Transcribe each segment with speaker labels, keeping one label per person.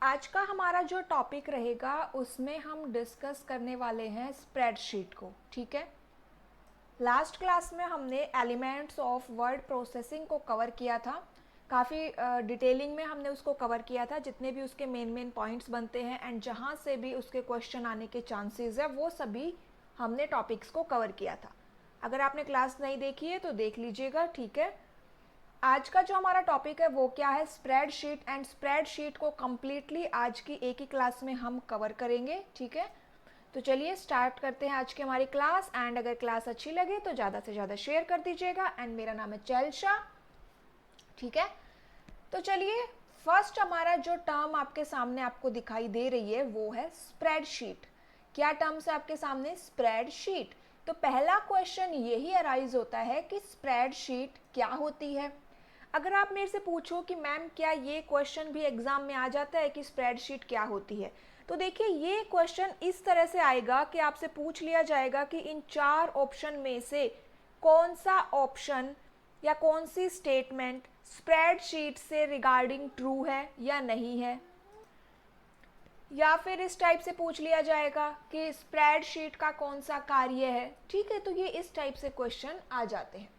Speaker 1: आज का हमारा जो टॉपिक रहेगा उसमें हम डिस्कस करने वाले हैं स्प्रेडशीट को। ठीक है, लास्ट क्लास में हमने एलिमेंट्स ऑफ वर्ड प्रोसेसिंग को कवर किया था। काफ़ी डिटेलिंग में हमने उसको कवर किया था, जितने भी उसके मेन पॉइंट्स बनते हैं एंड जहाँ से भी उसके क्वेश्चन आने के चांसेस है वो सभी हमने टॉपिक्स को कवर किया था। अगर आपने क्लास नहीं देखी है तो देख लीजिएगा। ठीक है, आज का जो हमारा टॉपिक है वो क्या है, स्प्रेडशीट। एंड स्प्रेडशीट को कम्प्लीटली आज की एक ही क्लास में हम कवर करेंगे। ठीक है, तो चलिए स्टार्ट करते हैं आज की हमारी क्लास। एंड अगर क्लास अच्छी लगे तो ज़्यादा से ज़्यादा शेयर कर दीजिएगा। एंड मेरा नाम है चैल्शा। ठीक है, तो चलिए फर्स्ट हमारा जो टर्म आपके सामने आपको दिखाई दे रही है वो है स्प्रेडशीट। क्या टर्म्स है आपके सामने, स्प्रेडशीट। तो पहला क्वेश्चन यही अराइज होता है कि स्प्रेडशीट क्या होती है। अगर आप मेरे से पूछो कि मैम क्या ये क्वेश्चन भी एग्जाम में आ जाता है कि स्प्रेडशीट क्या होती है, तो देखिए ये क्वेश्चन इस तरह से आएगा कि आपसे पूछ लिया जाएगा कि इन चार ऑप्शन में से कौन सा ऑप्शन या कौन सी स्टेटमेंट स्प्रेडशीट से रिगार्डिंग ट्रू है या नहीं है। या फिर इस टाइप से पूछ लिया जाएगा कि स्प्रेडशीट का कौन सा कार्य है। ठीक है, तो ये इस टाइप से क्वेश्चन आ जाते हैं।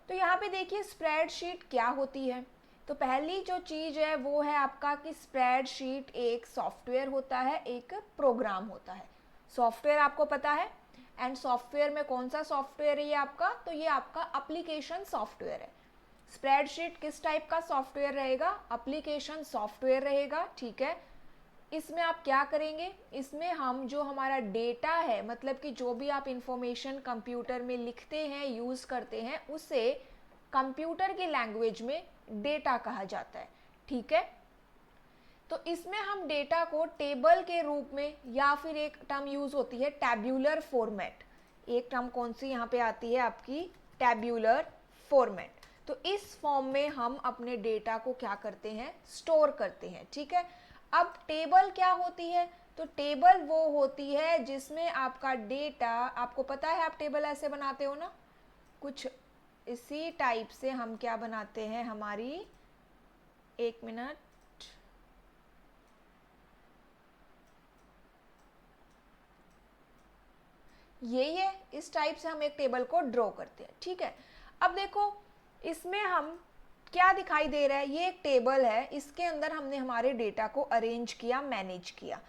Speaker 1: तो यहाँ पे देखिए स्प्रेडशीट क्या होती है। तो पहली जो चीज़ है वो है आपका कि स्प्रेडशीट एक सॉफ्टवेयर होता है, एक प्रोग्राम होता है। सॉफ्टवेयर आपको पता है, एंड सॉफ्टवेयर में कौन सा सॉफ्टवेयर है ये आपका, तो ये आपका एप्लीकेशन सॉफ्टवेयर है। स्प्रेडशीट किस टाइप का सॉफ्टवेयर रहेगा, एप्लीकेशन सॉफ्टवेयर रहेगा। ठीक है, इसमें आप क्या करेंगे, इसमें हम जो हमारा डेटा है, मतलब कि जो भी आप इंफॉर्मेशन कंप्यूटर में लिखते हैं, यूज़ करते हैं, उसे कंप्यूटर की लैंग्वेज में डेटा कहा जाता है। ठीक है, तो इसमें हम डेटा को टेबल के रूप में, या फिर एक टर्म यूज़ होती है टैब्यूलर फॉर्मेट। एक टर्म कौन सी यहाँ पे आती है आपकी, टैब्यूलर फॉर्मेट। तो इस फॉर्म में हम अपने डेटा को क्या करते हैं, स्टोर करते हैं। ठीक है, अब टेबल क्या होती है, तो टेबल वो होती है जिसमें आपका डेटा, आपको पता है आप टेबल ऐसे बनाते हो ना, कुछ इसी टाइप से हम क्या बनाते हैं, हमारी एक मिनट, यही है, इस टाइप से हम एक टेबल को ड्रॉ करते हैं। ठीक है, अब देखो इसमें हम क्या दिखाई दे रहा है, ये एक टेबल है, इसके अंदर हमने हमारे डेटा को अरेंज किया, मैनेज किया।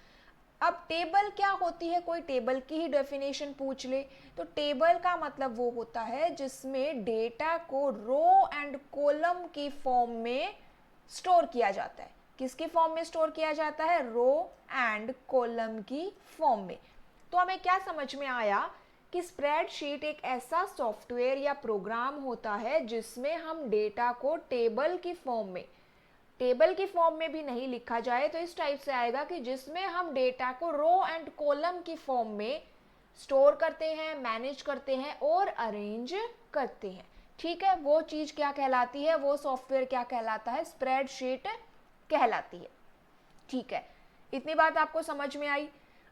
Speaker 1: अब टेबल क्या होती है, कोई टेबल की ही डेफिनेशन पूछ ले तो टेबल का मतलब वो होता है जिसमें डेटा को रो एंड कॉलम की फॉर्म में स्टोर किया जाता है। किसकी फॉर्म में स्टोर किया जाता है, रो एंड कॉलम की फॉर्म में। तो हमें क्या समझ में आया कि स्प्रेडशीट एक ऐसा सॉफ्टवेयर या प्रोग्राम होता है जिसमें हम डेटा को टेबल की फॉर्म में, टेबल की फॉर्म में भी नहीं लिखा जाए तो इस टाइप से आएगा कि जिसमें हम डेटा को रो एंड कॉलम की फॉर्म में स्टोर करते हैं, मैनेज करते हैं और अरेंज करते हैं। ठीक है, वो चीज़ क्या कहलाती है, वो सॉफ्टवेयर क्या कहलाता है, स्प्रेडशीट कहलाती है। ठीक है, इतनी बात आपको समझ में आई।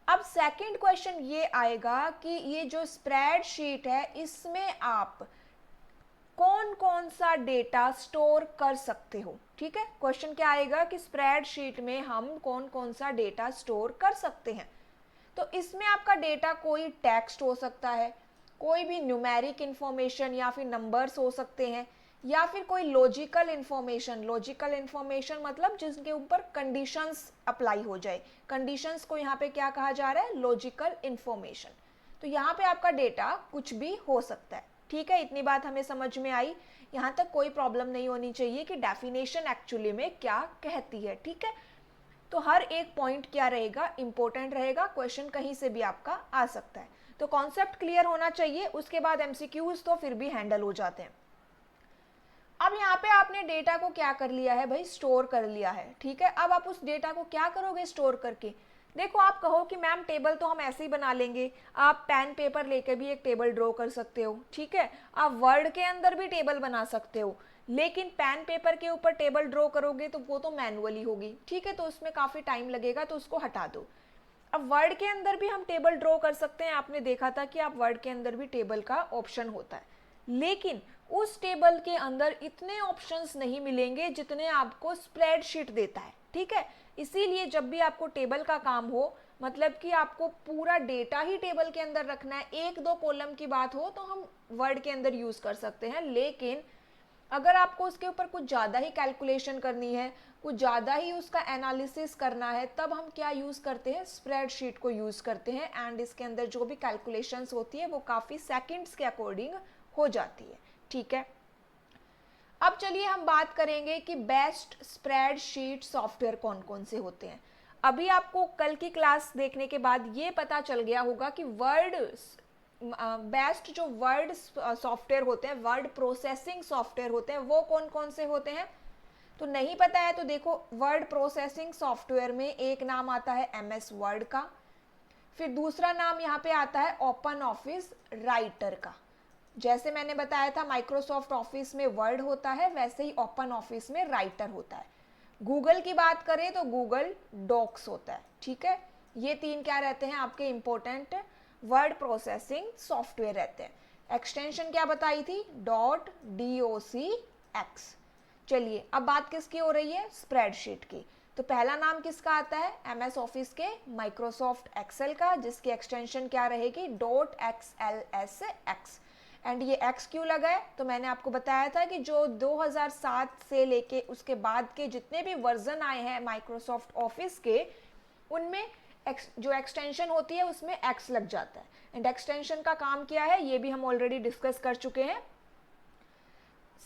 Speaker 1: अब सेकंड क्वेश्चन ये आएगा कि ये जो स्प्रेडशीट है इसमें आप कौन कौन सा डेटा स्टोर कर सकते हो। ठीक है, क्वेश्चन क्या आएगा कि स्प्रेडशीट में हम कौन कौन सा डेटा स्टोर कर सकते हैं। तो इसमें आपका डेटा कोई टेक्स्ट हो सकता है, कोई भी न्यूमेरिक इंफॉर्मेशन या फिर नंबर्स हो सकते हैं, या फिर कोई लॉजिकल इंफॉर्मेशन। लॉजिकल इंफॉर्मेशन मतलब जिसके ऊपर कंडीशंस अप्लाई हो जाए, कंडीशंस को यहाँ पे क्या कहा जा रहा है, लॉजिकल इंफॉर्मेशन। तो यहाँ पे आपका डेटा कुछ भी हो सकता है। ठीक है, इतनी बात हमें समझ में आई, यहाँ तक कोई प्रॉब्लम नहीं होनी चाहिए कि डेफिनेशन एक्चुअली में क्या कहती है। ठीक है, तो हर एक पॉइंट क्या रहेगा, इंपॉर्टेंट रहेगा, क्वेश्चन कहीं से भी आपका आ सकता है। तो कॉन्सेप्ट क्लियर होना चाहिए, उसके बाद एमसीक्यूज तो फिर भी हैंडल हो जाते हैं। अब यहाँ पे आपने डेटा को क्या कर लिया है भाई, स्टोर कर लिया है। ठीक है, अब आप उस डेटा को क्या करोगे स्टोर करके, देखो आप कहो कि मैम टेबल तो हम ऐसे ही बना लेंगे, आप पेन पेपर लेकर भी एक टेबल ड्रॉ कर सकते हो। ठीक है, आप वर्ड के अंदर भी टेबल बना सकते हो, लेकिन पेन पेपर के ऊपर टेबल ड्रॉ करोगे तो वो तो मैनुअली होगी। ठीक है, तो उसमें काफ़ी टाइम लगेगा, तो उसको हटा दो। अब वर्ड के अंदर भी हम टेबल ड्रॉ कर सकते हैं, आपने देखा था कि आप वर्ड के अंदर भी टेबल का ऑप्शन होता है, लेकिन उस टेबल के अंदर इतने ऑप्शंस नहीं मिलेंगे जितने आपको स्प्रेडशीट देता है, ठीक है। इसीलिए जब भी आपको टेबल का काम हो, मतलब कि आपको पूरा डेटा ही टेबल के अंदर रखना है, एक दो कॉलम की बात हो तो हम वर्ड के अंदर यूज़ कर सकते हैं, लेकिन अगर आपको उसके ऊपर कुछ ज़्यादा ही कैलकुलेशन करनी है, कुछ ज़्यादा ही उसका एनालिसिस करना है, तब हम क्या यूज़ करते हैं, स्प्रेडशीट को यूज़ करते हैं। एंड इसके अंदर जो भी कैलकुलेशंस होती है वो काफ़ी सेकंड्स के अकॉर्डिंग हो जाती है, ठीक है। अब चलिए हम बात करेंगे कि बेस्ट स्प्रेडशीट सॉफ्टवेयर कौन कौन से होते हैं। अभी आपको कल की क्लास देखने के बाद ये पता चल गया होगा कि बेस्ट जो वर्ड सॉफ्टवेयर होते हैं, वर्ड प्रोसेसिंग सॉफ्टवेयर होते हैं, वो कौन कौन से होते हैं। तो नहीं पता है तो देखो, वर्ड प्रोसेसिंग सॉफ्टवेयर में एक नाम आता है MS वर्ड का, फिर दूसरा नाम यहाँ पे आता है ओपन ऑफिस राइटर का। जैसे मैंने बताया था माइक्रोसॉफ्ट ऑफिस में वर्ड होता है, वैसे ही ओपन ऑफिस में राइटर होता है। गूगल की बात करें तो गूगल डॉक्स होता है, ठीक है। ये तीन क्या रहते हैं आपके इंपॉर्टेंट वर्ड प्रोसेसिंग सॉफ्टवेयर रहते हैं। एक्सटेंशन क्या बताई थी, .docx। चलिए अब बात किसकी हो रही है, स्प्रेडशीट की। तो पहला नाम किसका आता है, MS ऑफिस के माइक्रोसॉफ्ट एक्सेल का, जिसकी एक्सटेंशन क्या रहेगी, .xlsx। एंड ये X क्यों लगा है, तो मैंने आपको बताया था कि जो 2007 से लेके उसके बाद के जितने भी वर्जन आए हैं माइक्रोसॉफ्ट ऑफिस के, उनमें जो एक्सटेंशन होती है उसमें X लग जाता है। एंड एक्सटेंशन का काम क्या है ये भी हम ऑलरेडी डिस्कस कर चुके हैं।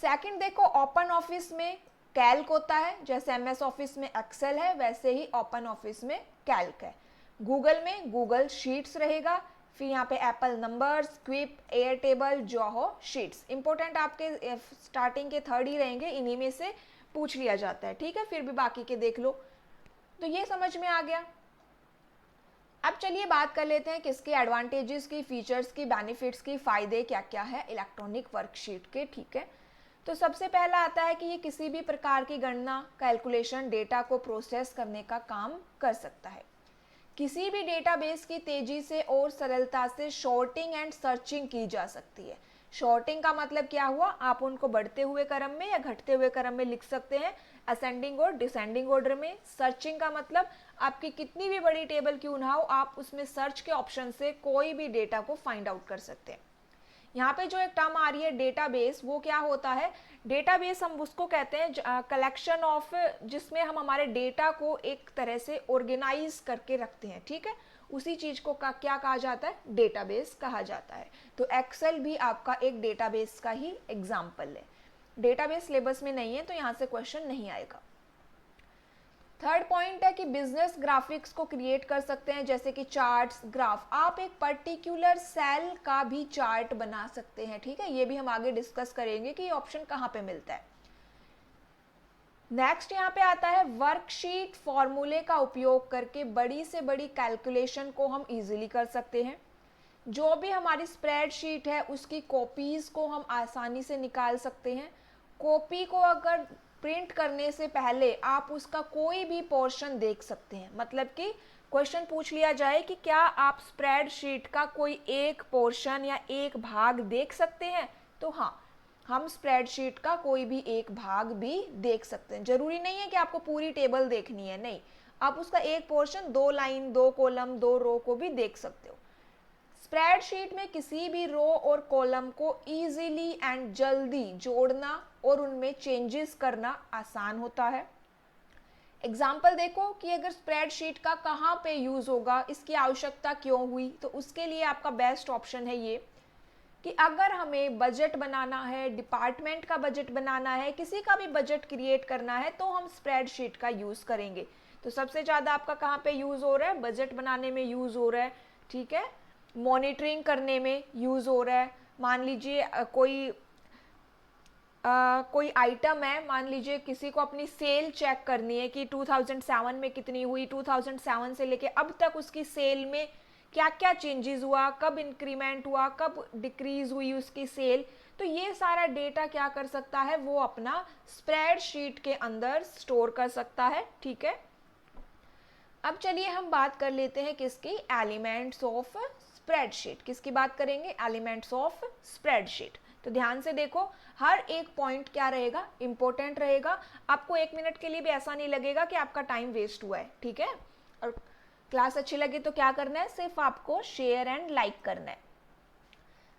Speaker 1: सेकंड देखो, ओपन ऑफिस में कैल्क होता है, जैसे MS ऑफिस में एक्सेल है वैसे ही ओपन ऑफिस में कैल्क है। गूगल में गूगल शीट्स रहेगा, फिर यहाँ पे Apple Numbers, Quip, Airtable, Zoho Sheets. Important आपके स्टार्टिंग के थर्ड ही रहेंगे, इन्हीं में से पूछ लिया जाता है, ठीक है। फिर भी बाकी के देख लो। तो ये समझ में आ गया। अब चलिए बात कर लेते हैं किसके एडवांटेजेस की, फीचर्स की, बेनिफिट्स की, फायदे क्या क्या है इलेक्ट्रॉनिक वर्कशीट के, ठीक है। तो सबसे पहला आता है कि ये किसी भी प्रकार की गणना, कैलकुलेशन, डेटा को प्रोसेस करने का काम कर सकता है। किसी भी डेटाबेस की तेजी से और सरलता से शॉर्टिंग एंड सर्चिंग की जा सकती है। शॉर्टिंग का मतलब क्या हुआ, आप उनको बढ़ते हुए क्रम में या घटते हुए क्रम में लिख सकते हैं, असेंडिंग और डिसेंडिंग ऑर्डर में। सर्चिंग का मतलब आपकी कितनी भी बड़ी टेबल क्यों ना हो, आप उसमें सर्च के ऑप्शन से कोई भी डेटा को फाइंड आउट कर सकते हैं। यहाँ पे जो एक टर्म आ रही है डेटाबेस, वो क्या होता है, डेटाबेस हम उसको कहते हैं कलेक्शन ऑफ, जिसमें हम हमारे डेटा को एक तरह से ऑर्गेनाइज करके रखते हैं, ठीक है। उसी चीज को क्या कहा जाता है, डेटाबेस कहा जाता है। तो एक्सेल भी आपका एक डेटाबेस का ही एग्जाम्पल है। डेटाबेस सिलेबस में नहीं है तो यहाँ से क्वेश्चन नहीं आएगा। थर्ड पॉइंट है कि बिजनेस ग्राफिक्स को क्रिएट कर सकते हैं, जैसे कि चार्ट्स, ग्राफ। आप एक पर्टिकुलर सेल का भी चार्ट बना सकते हैं, ठीक है। ये भी हम आगे डिस्कस करेंगे कि ये ऑप्शन कहाँ पे मिलता है। नेक्स्ट यहाँ पे आता है वर्कशीट फॉर्मूले का उपयोग करके बड़ी से बड़ी कैलकुलेशन को हम इजीली कर सकते हैं। जो भी हमारी स्प्रेडशीट है उसकी कॉपीज को हम आसानी से निकाल सकते हैं। कॉपी को अगर प्रिंट करने से पहले आप उसका कोई भी पोर्शन देख सकते हैं, मतलब कि क्वेश्चन पूछ लिया जाए कि क्या आप स्प्रेडशीट का कोई एक पोर्शन या एक भाग देख सकते हैं, तो हाँ, हम स्प्रेडशीट का कोई भी एक भाग भी देख सकते हैं। जरूरी नहीं है कि आपको पूरी टेबल देखनी है, नहीं, आप उसका एक पोर्शन, 2 लाइन, 2 कॉलम, 2 रो को भी देख सकते हो। स्प्रेडशीट में किसी भी रो और कॉलम को इजीली एंड जल्दी जोड़ना और उनमें चेंजेस करना आसान होता है। एग्जाम्पल देखो कि अगर स्प्रेडशीट का कहाँ पे यूज होगा, इसकी आवश्यकता क्यों हुई, तो उसके लिए आपका बेस्ट ऑप्शन है ये कि अगर हमें बजट बनाना है, डिपार्टमेंट का बजट बनाना है, किसी का भी बजट क्रिएट करना है, तो हम स्प्रेडशीट का यूज करेंगे। तो सबसे ज्यादा आपका कहाँ पे यूज हो रहा है, बजट बनाने में यूज हो रहा है, ठीक है। मॉनिटरिंग करने में यूज हो रहा है। मान लीजिए कोई आइटम है, मान लीजिए किसी को अपनी सेल चेक करनी है कि 2007 में कितनी हुई, 2007 से लेके अब तक उसकी सेल में क्या क्या चेंजेस हुआ, कब इंक्रीमेंट हुआ, कब डिक्रीज हुई उसकी सेल। तो ये सारा डेटा क्या कर सकता है, वो अपना स्प्रेडशीट के अंदर स्टोर कर सकता है, ठीक है। अब चलिए हम बात कर लेते हैं किसकी, एलिमेंट्स ऑफ स्प्रेडशीट। किसकी बात करेंगे, एलिमेंट्स ऑफ स्प्रेडशीट। तो ध्यान से देखो, हर एक पॉइंट क्या रहेगा, इंपॉर्टेंट रहेगा। आपको 1 मिनट के लिए भी ऐसा नहीं लगेगा कि आपका टाइम वेस्ट हुआ है, ठीक है। और क्लास अच्छी लगी तो क्या करना है, सिर्फ आपको शेयर एंड लाइक करना है।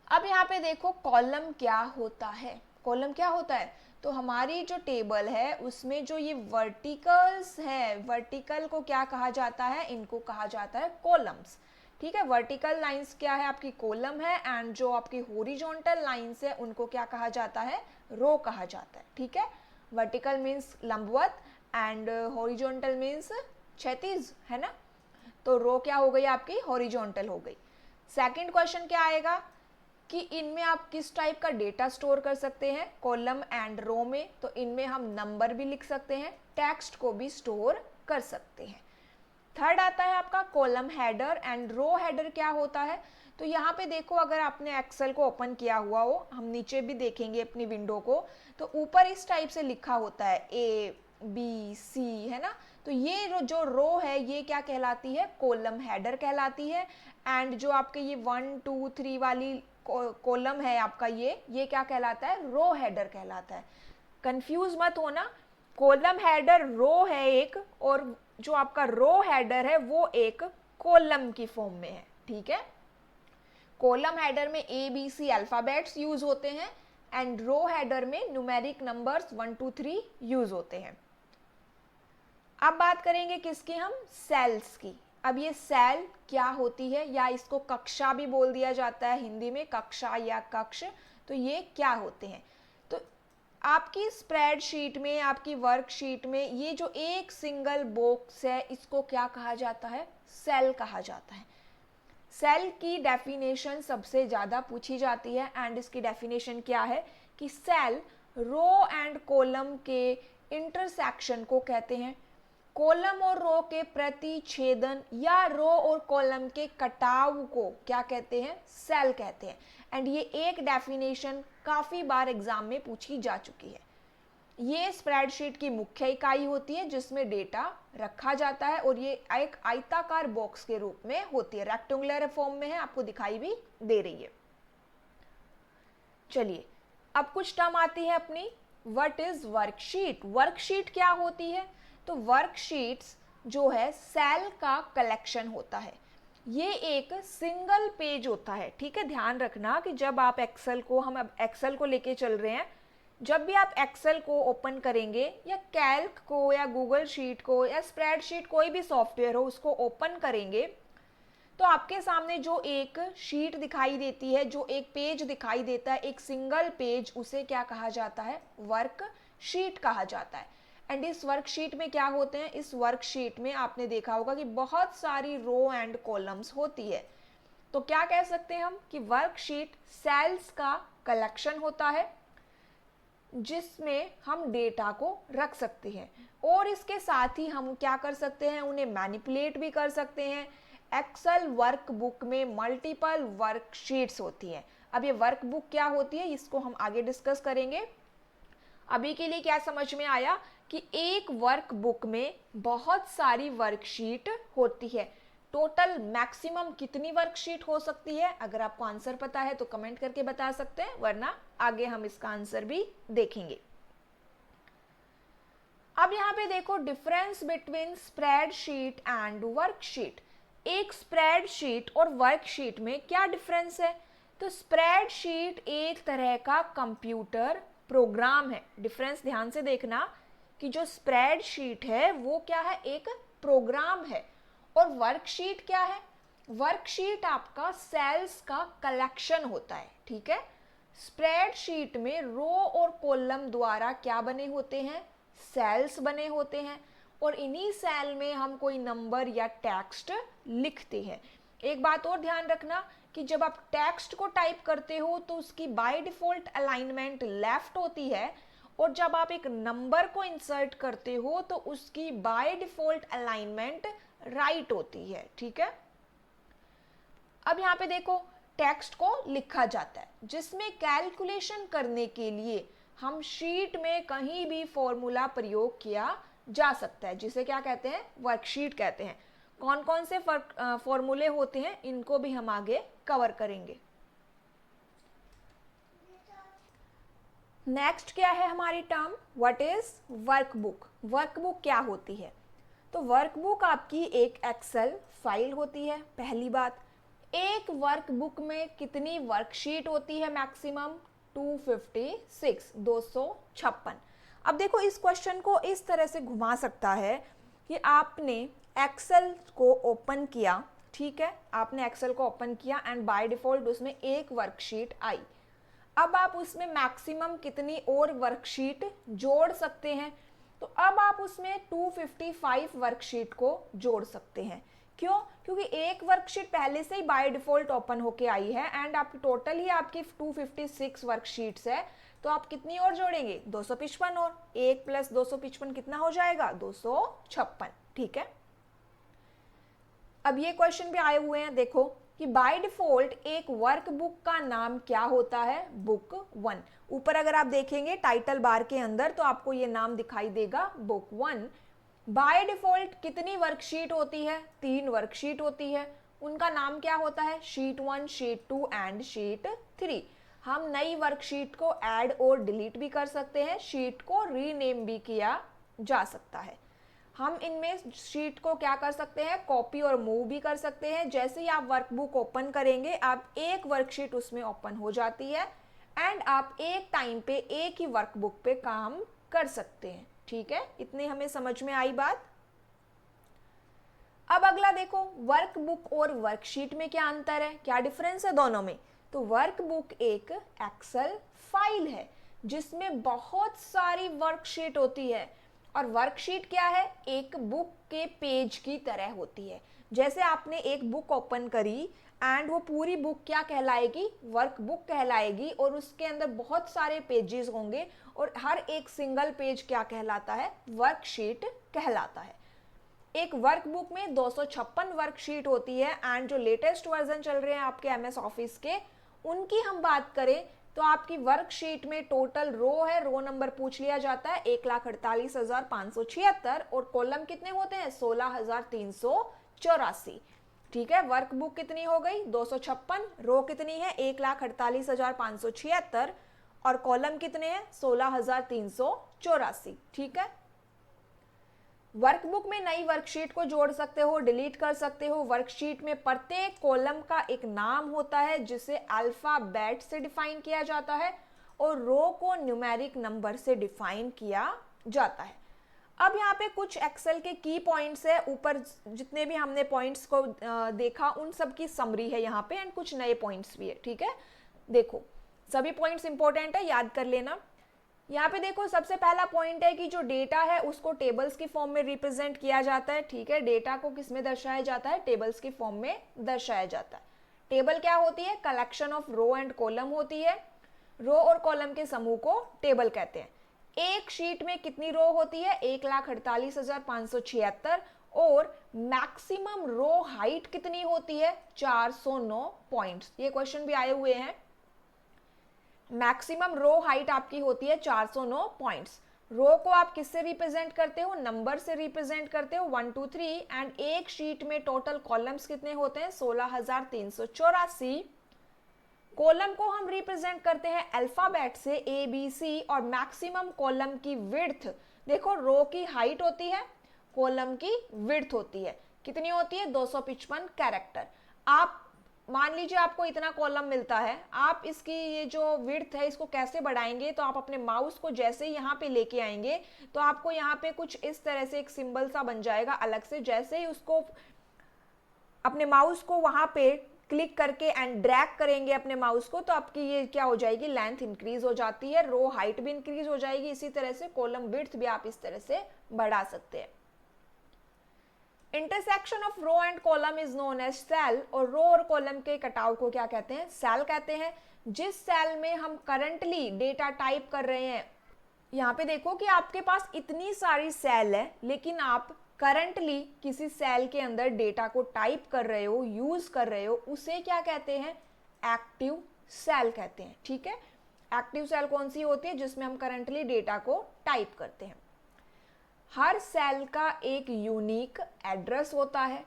Speaker 1: अब यहाँ पे देखो कॉलम क्या होता है। कॉलम क्या होता है, तो हमारी जो टेबल है उसमें जो ये वर्टिकल्स है, वर्टिकल को क्या कहा जाता है, इनको कहा जाता है कॉलम्स, ठीक है। वर्टिकल लाइंस क्या है, आपकी कॉलम है, एंड जो आपकी हॉरिजॉन्टल लाइंस है उनको क्या कहा जाता है, रो कहा जाता है, ठीक है। वर्टिकल मीन्स लंबवत एंड हॉरिजॉन्टल मीन्स क्षैतिज, है ना। तो रो क्या हो गई, आपकी हॉरिजॉन्टल हो गई। सेकंड क्वेश्चन क्या आएगा कि इनमें आप किस टाइप का डेटा स्टोर कर सकते हैं, कॉलम एंड रो में, तो इनमें हम नंबर भी लिख सकते हैं, टेक्स्ट को भी स्टोर कर सकते हैं। थर्ड आता है आपका column header and row header क्या होता है। तो यहाँ पे देखो, अगर आपने एक्सेल को ओपन किया हुआ हो, हम नीचे भी देखेंगे अपनी विंडो को, तो ऊपर इस टाइप से लिखा होता है ABC, है ना। तो ये जो रो है ये क्या कहलाती है, कॉलम हेडर कहलाती है। एंड जो आपके ये 1 2 3 वाली कॉलम है आपका, ये क्या कहलाता है, रो हेडर कहलाता है। कंफ्यूज मत होना, कॉलम हेडर रो है एक, और जो आपका रो हेडर है वो एक कॉलम की फॉर्म में है, ठीक है। कॉलम हेडर में ABC अल्फाबेट्स यूज होते हैं एंड रो हेडर में न्यूमेरिक नंबर्स 1 2 3 यूज होते हैं। अब बात करेंगे किसकी, हम सेल्स की। अब ये सेल क्या होती है, या इसको कक्षा भी बोल दिया जाता है हिंदी में, कक्षा या कक्ष। तो ये क्या होते हैं, तो आपकी स्प्रेडशीट में, आपकी वर्कशीट में ये जो एक सिंगल बॉक्स है इसको क्या कहा जाता है, सेल कहा जाता है। सेल की डेफिनेशन सबसे ज़्यादा पूछी जाती है एंड इसकी डेफिनेशन क्या है कि सेल रो एंड कॉलम के इंटरसेक्शन को कहते हैं, कॉलम और रो के प्रतिच्छेदन या रो और कॉलम के कटाव को क्या कहते हैं, सेल कहते हैं। एंड ये एक डेफिनेशन काफ़ी बार एग्जाम में पूछी जा चुकी है। ये स्प्रेडशीट की मुख्य इकाई होती है जिसमें डेटा रखा जाता है, और ये एक आयताकार बॉक्स के रूप में होती है, रेक्टेंगुलर फॉर्म में है, आपको दिखाई भी दे रही है। चलिए अब कुछ टर्म आती है अपनी, व्हाट इज वर्कशीट। वर्कशीट क्या होती है, तो वर्कशीट्स जो है सेल का कलेक्शन होता है। ये एक सिंगल पेज होता है, ठीक है। ध्यान रखना कि जब आप एक्सेल को, हम अब एक्सेल को लेके चल रहे हैं, जब भी आप एक्सेल को ओपन करेंगे या कैल्क को या गूगल शीट को या स्प्रेडशीट, कोई भी सॉफ्टवेयर हो उसको ओपन करेंगे, तो आपके सामने जो एक शीट दिखाई देती है, जो एक पेज दिखाई देता है, एक सिंगल पेज, उसे क्या कहा जाता है, वर्कशीट कहा जाता है। एंड इस वर्कशीट में क्या होते हैं, इस वर्कशीट में आपने देखा होगा कि बहुत सारी रो एंड कॉलम्स होती है। तो क्या कह सकते हैं हम कि वर्कशीट सेल्स का कलेक्शन होता है जिसमें हम डेटा को रख सकते हैं, और इसके साथ ही हम क्या कर सकते हैं, उन्हें मैनिपुलेट भी कर सकते हैं। एक्सेल वर्कबुक में मल्टीपल वर्कशीट्स होती हैं। अब ये वर्कबुक क्या होती है इसको हम आगे डिस्कस करेंगे। अभी के लिए क्या समझ में आया कि एक वर्कबुक में बहुत सारी वर्कशीट होती है। टोटल मैक्सिमम कितनी वर्कशीट हो सकती है, अगर आपको आंसर पता है तो कमेंट करके बता सकते हैं, वरना आगे हम इसका आंसर भी देखेंगे। अब यहाँ पे देखो difference between spreadsheet and worksheet. एक स्प्रेडशीट और वर्कशीट में क्या डिफरेंस है, तो स्प्रेडशीट एक तरह का कंप्यूटर प्रोग्राम है। डिफरेंस ध्यान से देखना कि जो स्प्रेडशीट है वो क्या है, एक प्रोग्राम है, और वर्कशीट क्या है, वर्कशीट आपका सेल्स का कलेक्शन होता है, ठीक है। स्प्रेडशीट में रो और कॉलम द्वारा क्या बने होते हैं, सेल्स बने होते हैं, और इन्हीं सेल में हम कोई नंबर या टेक्स्ट लिखते हैं। एक बात और ध्यान रखना कि जब आप टेक्स्ट को टाइप करते हो तो उसकी बाय डिफॉल्ट अलाइनमेंट लेफ्ट होती है, और जब आप एक नंबर को इंसर्ट करते हो तो उसकी बाय डिफॉल्ट अलाइनमेंट राइट होती है, ठीक है। अब यहाँ पे देखो टेक्स्ट को लिखा जाता है, जिसमें कैलकुलेशन करने के लिए हम शीट में कहीं भी फॉर्मूला प्रयोग किया जा सकता है, जिसे क्या कहते हैं, वर्कशीट कहते हैं। कौन कौन से फॉर्मूले होते हैं इनको भी हम आगे कवर करेंगे। नेक्स्ट क्या है हमारी term, what is workbook. Workbook क्या होती है? तो वर्कबुक आपकी एक एक्सेल फाइल होती है। पहली बात, एक वर्कबुक में कितनी वर्कशीट होती है? मैक्सिमम 256, 256। अब देखो इस क्वेश्चन को इस तरह से घुमा सकता है कि आपने एक्सेल को ओपन किया, ठीक है, आपने एक्सेल को ओपन किया एंड बाय डिफॉल्ट उसमें एक वर्कशीट आई। अब आप उसमें मैक्सिमम कितनी और वर्कशीट जोड़ सकते हैं? तो अब आप उसमें 255 वर्कशीट को जोड़ सकते हैं। क्यों? क्योंकि एक वर्कशीट पहले से ही बाय डिफॉल्ट ओपन होके आई है एंड आपकी टोटल ही आपकी 256 वर्कशीट्स है। तो आप कितनी और जोड़ेंगे? 255 और 1 + 255 कितना हो जाएगा? 256। ठीक है, अब ये क्वेश्चन भी आए हुए हैं, देखो कि बाय डिफॉल्ट एक वर्कबुक का नाम क्या होता है? बुक 1। ऊपर अगर आप देखेंगे टाइटल बार के अंदर तो आपको ये नाम दिखाई देगा, बुक 1। बाय डिफॉल्ट कितनी वर्कशीट होती है? 3 वर्कशीट होती है। उनका नाम क्या होता है? Sheet 1, sheet 2 and sheet 3। हम नई वर्कशीट को ऐड और डिलीट भी कर सकते हैं, शीट को रीनेम भी किया जा सकता है। हम इनमें शीट को क्या कर सकते हैं? कॉपी और मूव भी कर सकते हैं। जैसे ही आप वर्कबुक ओपन करेंगे, आप एक वर्कशीट उसमें ओपन हो जाती है एंड आप एक टाइम पे एक ही वर्कबुक पे काम कर सकते हैं। ठीक है, इतने हमें समझ में आई बात। अब अगला देखो, वर्कबुक और वर्कशीट में क्या अंतर है, क्या डिफरेंस है दोनों में? तो वर्कबुक एक एक्सेल फाइल है जिसमें बहुत सारी वर्कशीट होती है और वर्कशीट क्या है? एक बुक के पेज की तरह होती है। जैसे आपने एक बुक ओपन करी एंड वो पूरी बुक क्या कहलाएगी? वर्कबुक कहलाएगी और उसके अंदर बहुत सारे पेजेस होंगे और हर एक सिंगल पेज क्या कहलाता है? वर्कशीट कहलाता है। एक वर्कबुक में 256 वर्कशीट होती है एंड जो लेटेस्ट वर्जन चल रहे हैं आपके MS ऑफिस के, उनकी हम बात करें तो आपकी वर्कशीट में टोटल रो है, रो नंबर पूछ लिया जाता है 1,48,576 और कॉलम कितने होते हैं? 16,384। ठीक है, वर्कबुक कितनी हो गई? 256, रो कितनी है? 1,48,576 और कॉलम कितने हैं? 16,384। ठीक है, वर्कबुक में नई वर्कशीट को जोड़ सकते हो, डिलीट कर सकते हो। वर्कशीट में प्रत्येक कॉलम का एक नाम होता है जिसे अल्फाबेट से डिफाइन किया जाता है और रो को न्यूमेरिक नंबर से डिफाइन किया जाता है। अब यहाँ पे कुछ एक्सेल के की पॉइंट्स है, ऊपर जितने भी हमने पॉइंट्स को देखा उन सब की समरी है यहाँ पे एंड कुछ नए पॉइंट्स भी है। ठीक है, देखो सभी पॉइंट्स इंपॉर्टेंट है, याद कर लेना। यहाँ पे देखो सबसे पहला पॉइंट है कि जो डेटा है उसको टेबल्स की फॉर्म में रिप्रेजेंट किया जाता है। ठीक है, डेटा को किस में दर्शाया जाता है? टेबल्स की फॉर्म में दर्शाया जाता है। टेबल क्या होती है? Collection of row and column होती है। रो और कॉलम के समूह को टेबल कहते हैं। एक शीट में कितनी रो होती है? 1,48,576 और मैक्सिमम रो हाइट कितनी होती है? 409 पॉइंट्स। ये क्वेश्चन भी आए हुए हैं। मैक्सिमम रो हाइट आपकी होती है 409 पॉइंट्स। रो को आप किससे रिप्रेजेंट करते हो? नंबर से रिप्रेजेंट करते हो 1 2 3 एंड एक शीट में टोटल कॉलम्स कितने होते हैं? 16,384। कॉलम को हम रिप्रेजेंट करते हैं अल्फाबेट से ABC और मैक्सिमम कॉलम की विड्थ, देखो रो की हाइट होती है, कॉलम की विड्थ होती है, कितनी होती है? 255 कैरेक्टर। आप मान लीजिए आपको इतना कॉलम मिलता है, आप इसकी ये जो विड्थ है इसको कैसे बढ़ाएंगे? तो आप अपने माउस को जैसे ही यहाँ पे लेके आएंगे तो आपको यहाँ पे कुछ इस तरह से एक सिंबल सा बन जाएगा अलग से। जैसे ही उसको अपने माउस को वहां पे क्लिक करके एंड ड्रैग करेंगे अपने माउस को तो आपकी ये क्या हो जाएगी? लेंथ इंक्रीज हो जाती है, रो हाइट भी इंक्रीज हो जाएगी। इसी तरह से कॉलम विड्थ भी आप इस तरह से बढ़ा सकते हैं। Intersection of row and column is known as cell और रो और कॉलम के कटाव को क्या कहते हैं? सेल कहते हैं। जिस सेल में हम करंटली डेटा टाइप कर रहे हैं, यहाँ पे देखो कि आपके पास इतनी सारी सेल है लेकिन आप करंटली किसी सेल के अंदर डेटा को टाइप कर रहे हो, यूज कर रहे हो, उसे क्या कहते हैं? एक्टिव सेल कहते हैं। ठीक है, एक्टिव सेल कौन सी होती है? जिसमें हम करंटली डेटा को टाइप करते हैं। हर सेल का एक यूनिक एड्रेस होता है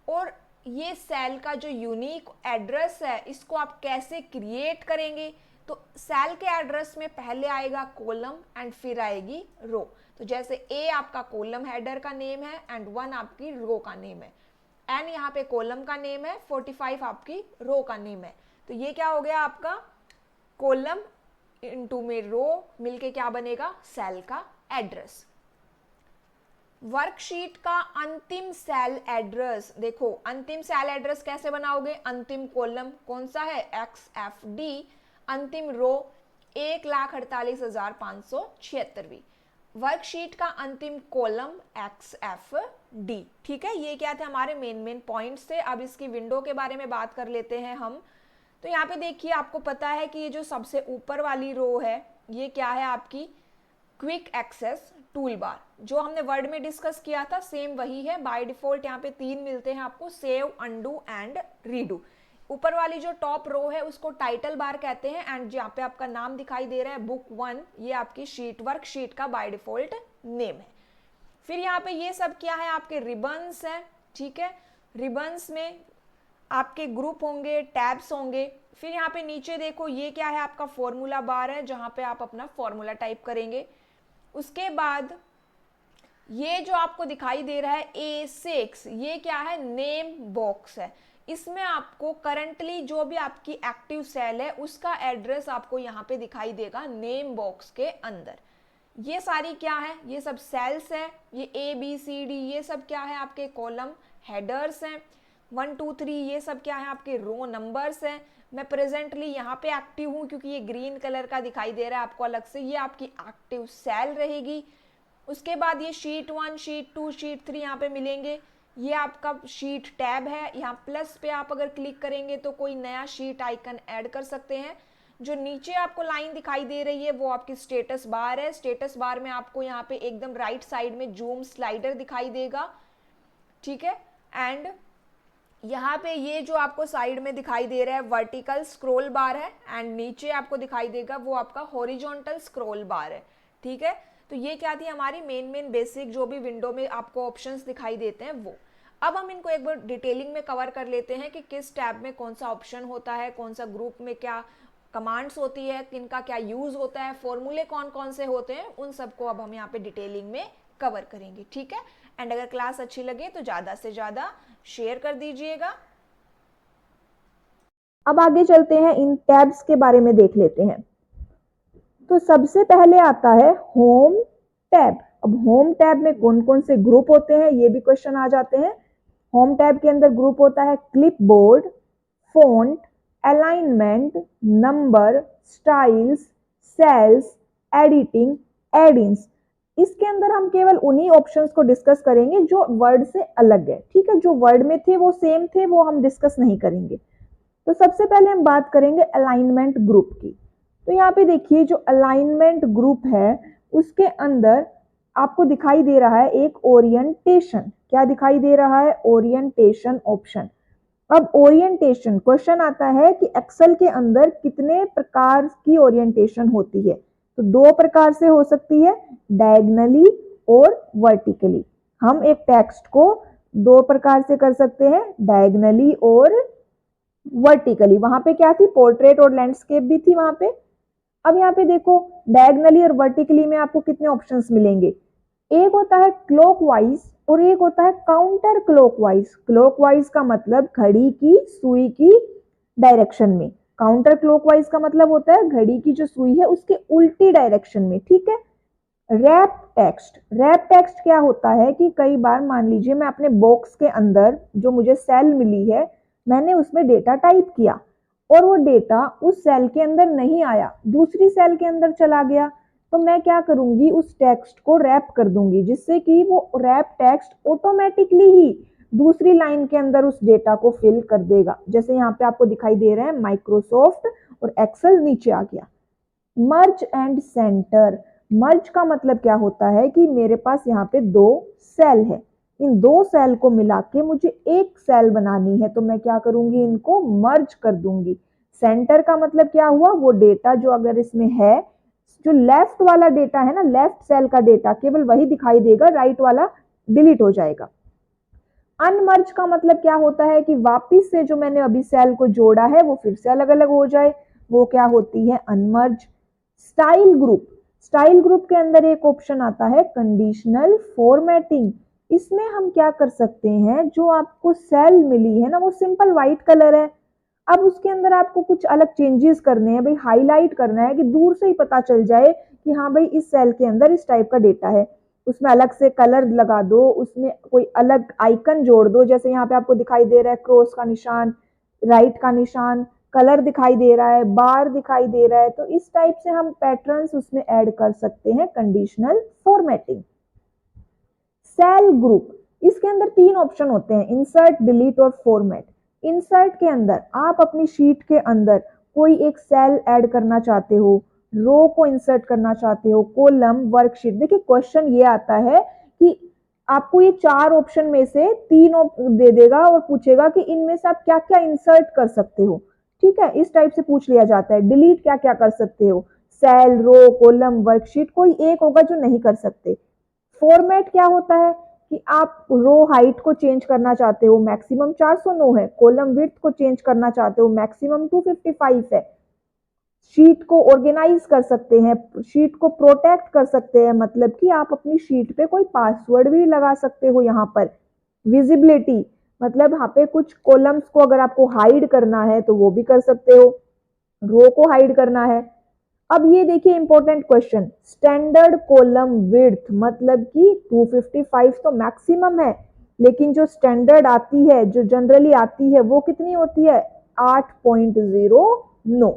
Speaker 1: और ये सेल का जो यूनिक एड्रेस है इसको आप कैसे क्रिएट करेंगे? तो सेल के एड्रेस में पहले आएगा कॉलम एंड फिर आएगी रो। तो जैसे ए आपका कॉलम हेडर का नेम है एंड 1 आपकी रो का नेम है, एन यहाँ पे कॉलम का नेम है, 45 आपकी रो का नेम है। तो ये क्या हो गया आपका कॉलम इनटू में रो मिलके क्या बनेगा सेल का एड्रेस। वर्कशीट का अंतिम सेल एड्रेस, देखो अंतिम सेल एड्रेस कैसे बनाओगे, अंतिम कॉलम कौन सा है XFD, अंतिम रो 1,48,576, वर्कशीट का अंतिम कॉलम XFD। ठीक है, ये क्या थे हमारे मेन पॉइंट्स थे। अब इसकी विंडो के बारे में बात कर लेते हैं हम। तो यहाँ पे देखिए आपको पता है कि ये जो सबसे ऊपर वाली रो है ये क्या है आपकी क्विक एक्सेस टूल बार, जो हमने वर्ड में डिस्कस किया था सेम वही है। बाय डिफॉल्ट यहाँ पे 3 मिलते हैं आपको, सेव, अनडू एंड रीडू। ऊपर वाली जो टॉप रो है उसको टाइटल बार कहते हैं एंड यहाँ पे आपका नाम दिखाई दे रहा है बुक 1, ये आपकी शीट वर्क शीट का बाय डिफॉल्ट नेम है। फिर यहाँ पे ये सब क्या है आपके रिबन्स है। ठीक है, रिबन्स में आपके ग्रुप होंगे, टैब्स होंगे। फिर यहाँ पे नीचे देखो ये क्या है आपका फॉर्मूला बार है जहाँ पे आप अपना फॉर्मूला टाइप करेंगे। उसके बाद ये जो आपको दिखाई दे रहा है A6, ये क्या है नेम बॉक्स है। इसमें आपको करंटली जो भी आपकी एक्टिव सेल है उसका एड्रेस आपको यहाँ पे दिखाई देगा नेम बॉक्स के अंदर। ये सारी क्या है, ये सब सेल्स है। ये ABCD ये सब क्या है आपके कॉलम हेडर्स हैं। 1 2 3 ये सब क्या है आपके रो नंबर्स हैं। मैं प्रेजेंटली यहाँ पे एक्टिव हूँ क्योंकि ये ग्रीन कलर का दिखाई दे रहा है आपको अलग से, ये आपकी एक्टिव सेल रहेगी। उसके बाद ये शीट 1, शीट 2, शीट 3 यहाँ पे मिलेंगे। ये आपका शीट टैब है, यहाँ प्लस पे आप अगर क्लिक करेंगे तो कोई नया शीट आइकन ऐड कर सकते हैं। जो नीचे आपको लाइन दिखाई दे रही है वो आपकी स्टेटस बार है। स्टेटस बार में आपको यहाँ पे एकदम राइट साइड में जूम स्लाइडर दिखाई देगा। ठीक है, एंड यहाँ पे ये जो आपको साइड में दिखाई दे रहा है वर्टिकल स्क्रॉल बार है एंड नीचे आपको दिखाई देगा वो आपका हॉरिजॉन्टल स्क्रॉल बार है। ठीक है, तो ये क्या थी हमारी मेन बेसिक जो भी विंडो में आपको ऑप्शंस दिखाई देते हैं वो। अब हम इनको एक बार डिटेलिंग में कवर कर लेते हैं कि किस टैब में कौन सा ऑप्शन होता है, कौन सा ग्रुप में क्या कमांड्स होती है, किनका क्या यूज होता है, फॉर्मूले कौन कौन से होते हैं, उन सबको अब हम यहाँ पे डिटेलिंग में कवर करेंगे। ठीक है, एंड अगर क्लास अच्छी लगे तो ज़्यादा से ज़्यादा शेयर कर दीजिएगा।
Speaker 2: अब आगे चलते हैं, इन टैब्स के बारे में देख लेते हैं। तो सबसे पहले आता है होम टैब। अब होम टैब में कौन कौन से ग्रुप होते हैं ये भी क्वेश्चन आ जाते हैं। होम टैब के अंदर ग्रुप होता है clipboard, font, alignment, number, styles, cells, editing, add-ins. इसके अंदर हम केवल उन्हीं ऑप्शंस को डिस्कस करेंगे जो वर्ड से अलग है। ठीक है, जो वर्ड में थे वो सेम थे, वो हम डिस्कस नहीं करेंगे। तो सबसे पहले हम बात करेंगे अलाइनमेंट ग्रुप की। तो यहाँ पे देखिए जो अलाइनमेंट ग्रुप है उसके अंदर आपको दिखाई दे रहा है एक ओरिएंटेशन। क्या दिखाई दे रहा है, ओरिएंटेशन ऑप्शन। अब ओरिएंटेशन क्वेश्चन आता है कि एक्सेल के अंदर कितने प्रकार की ओरिएंटेशन होती है। तो 2 प्रकार से हो सकती है, डायगनली और वर्टिकली। हम एक टेक्स्ट को 2 प्रकार से कर सकते हैं, डायगनली और वर्टिकली। वहां पे क्या थी, पोर्ट्रेट और लैंडस्केप भी थी वहां पे। अब यहाँ पे देखो डायगनली और वर्टिकली में आपको कितने ऑप्शंस मिलेंगे। एक होता है क्लॉकवाइज और एक होता है काउंटर क्लॉकवाइज। क्लॉकवाइज का मतलब घड़ी की सुई की डायरेक्शन में, काउंटर क्लॉकवाइज का मतलब होता है घड़ी की जो सुई है उसके उल्टी डायरेक्शन में। ठीक है, रैप टेक्स्ट। रैप टेक्स्ट क्या होता है कि कई बार मान लीजिए मैं अपने बॉक्स के अंदर जो मुझे सेल मिली है मैंने उसमें डेटा टाइप किया और वो डेटा उस सेल के अंदर नहीं आया, दूसरी सेल के अंदर चला गया। तो मैं क्या करूंगी, उस टेक्स्ट को रैप कर दूंगी जिससे कि वो रैप टेक्स्ट ऑटोमेटिकली ही दूसरी लाइन के अंदर उस डेटा को फिल कर देगा। जैसे यहाँ पे आपको दिखाई दे रहा है माइक्रोसॉफ्ट और एक्सेल नीचे आ गया। मर्ज एंड सेंटर। मर्ज का मतलब क्या होता है कि मेरे पास यहाँ पे 2 सेल है, इन 2 सेल को मिला के मुझे एक सेल बनानी है तो मैं क्या करूंगी, इनको मर्ज कर दूंगी। सेंटर का मतलब क्या हुआ, वो डेटा जो अगर इसमें है, जो लेफ्ट वाला डेटा है ना, लेफ्ट सेल का डेटा केवल वही दिखाई देगा, राइट वाला डिलीट हो जाएगा। अनमर्ज का मतलब क्या होता है कि वापिस से जो मैंने अभी सेल को जोड़ा है वो फिर से अलग अलग हो जाए। वो क्या होती है, unmerge. Style group, style group के अंदर एक ऑप्शन आता है कंडीशनल फॉर्मेटिंग। इसमें हम क्या कर सकते हैं, जो आपको सेल मिली है ना वो सिंपल व्हाइट कलर है, अब उसके अंदर आपको कुछ अलग चेंजेस करने हैं, भाई हाईलाइट करना है कि दूर से ही पता चल जाए कि हाँ भाई इस सेल के अंदर इस टाइप का डेटा है, उसमें अलग से कलर लगा दो, उसमें कोई अलग आइकन जोड़ दो, जैसे यहाँ पे आपको दिखाई दे रहा है क्रॉस का निशान, राइट का निशान, कलर दिखाई दे रहा है, बार दिखाई दे रहा है, तो इस टाइप से हम पैटर्न्स उसमें ऐड कर सकते हैं कंडीशनल फॉर्मेटिंग। सेल ग्रुप, इसके अंदर 3 ऑप्शन होते हैं, इंसर्ट, डिलीट और फॉर्मेट। इंसर्ट के अंदर आप अपनी शीट के अंदर कोई एक सेल ऐड करना चाहते हो, रो को इंसर्ट करना चाहते हो, कॉलम, वर्कशीट। देखिए क्वेश्चन ये आता है कि आपको ये 4 ऑप्शन में से 3 दे देगा और पूछेगा कि इनमें से आप क्या क्या इंसर्ट कर सकते हो, ठीक है, इस टाइप से पूछ लिया जाता है। डिलीट क्या क्या कर सकते हो, सेल, रो, कॉलम, वर्कशीट, कोई एक होगा जो नहीं कर सकते। फॉर्मेट क्या होता है कि आप रो हाइट को चेंज करना चाहते हो, मैक्सिमम 409 है, कॉलम विड्थ को चेंज करना चाहते हो, मैक्सिमम 255 है, शीट को ऑर्गेनाइज कर सकते हैं, शीट को प्रोटेक्ट कर सकते हैं, मतलब कि आप अपनी शीट पे कोई पासवर्ड भी लगा सकते हो। यहाँ पर विजिबिलिटी, मतलब यहाँ पे कुछ कॉलम्स को अगर आपको हाइड करना है तो वो भी कर सकते हो, रो को हाइड करना है। अब ये देखिए important question, standard column width, मतलब कि 255 तो मैक्सिमम है, लेकिन जो स्टैंडर्ड आती है, जो जनरली आती है, वो कितनी होती है, 8.09।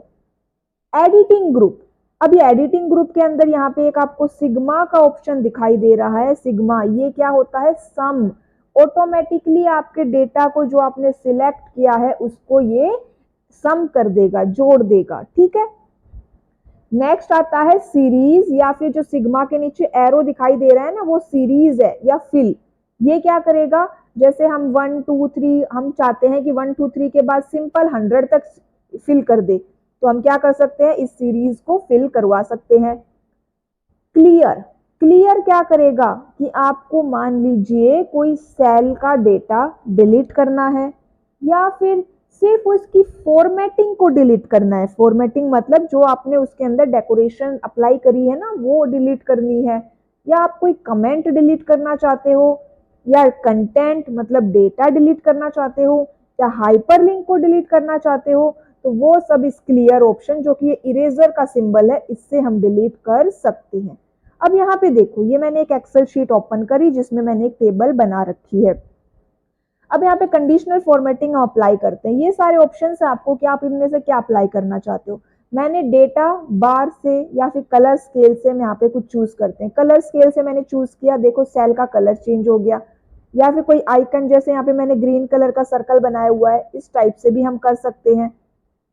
Speaker 2: एडिटिंग ग्रुप, अब ये एडिटिंग ग्रुप के अंदर यहाँ पे एक आपको सिग्मा का ऑप्शन दिखाई दे रहा है। सिग्मा ये क्या होता है, सम, ऑटोमेटिकली आपके डेटा को जो आपने सिलेक्ट किया है उसको ये सम कर देगा, जोड़ देगा, ठीक है। नेक्स्ट आता है सीरीज, या फिर जो सिग्मा के नीचे एरो दिखाई दे रहा है ना वो सीरीज है, या फिल। ये क्या करेगा, जैसे हम 1 2 3 हम चाहते हैं कि 1 2 3 के बाद सिंपल 100 तक फिल कर दे, तो हम क्या कर सकते हैं, इस सीरीज को फिल करवा सकते हैं। क्लियर, क्लियर क्या करेगा कि आपको मान लीजिए कोई सेल का डेटा डिलीट करना है, या फिर सिर्फ उसकी फॉर्मेटिंग को डिलीट करना है। फॉर्मेटिंग मतलब जो आपने उसके अंदर डेकोरेशन अप्लाई करी है ना वो डिलीट करनी है, या आप कोई कमेंट डिलीट करना चाहते हो, या कंटेंट मतलब डेटा डिलीट करना चाहते हो, या हाइपरलिंक को डिलीट करना चाहते हो, तो वो सब इस क्लियर ऑप्शन, जो कि ये इरेजर का सिंबल है, इससे हम डिलीट कर सकते हैं। अब यहाँ पे देखो, ये मैंने एक एक्सेल शीट ओपन करी जिसमें मैंने एक टेबल बना रखी है। अब यहाँ पे कंडीशनल फॉर्मेटिंग अप्लाई करते हैं, ये सारे ऑप्शन है आपको कि आप इनमें से क्या अप्लाई करना चाहते हो। मैंने डेटा बार से या फिर कलर स्केल से, मैं यहाँ पे कुछ चूज करते हैं, कलर स्केल से मैंने चूज किया, देखो सेल का कलर चेंज हो गया, या फिर कोई आइकन, जैसे यहाँ पे मैंने ग्रीन कलर का सर्कल बनाया हुआ है, इस टाइप से भी हम कर सकते हैं।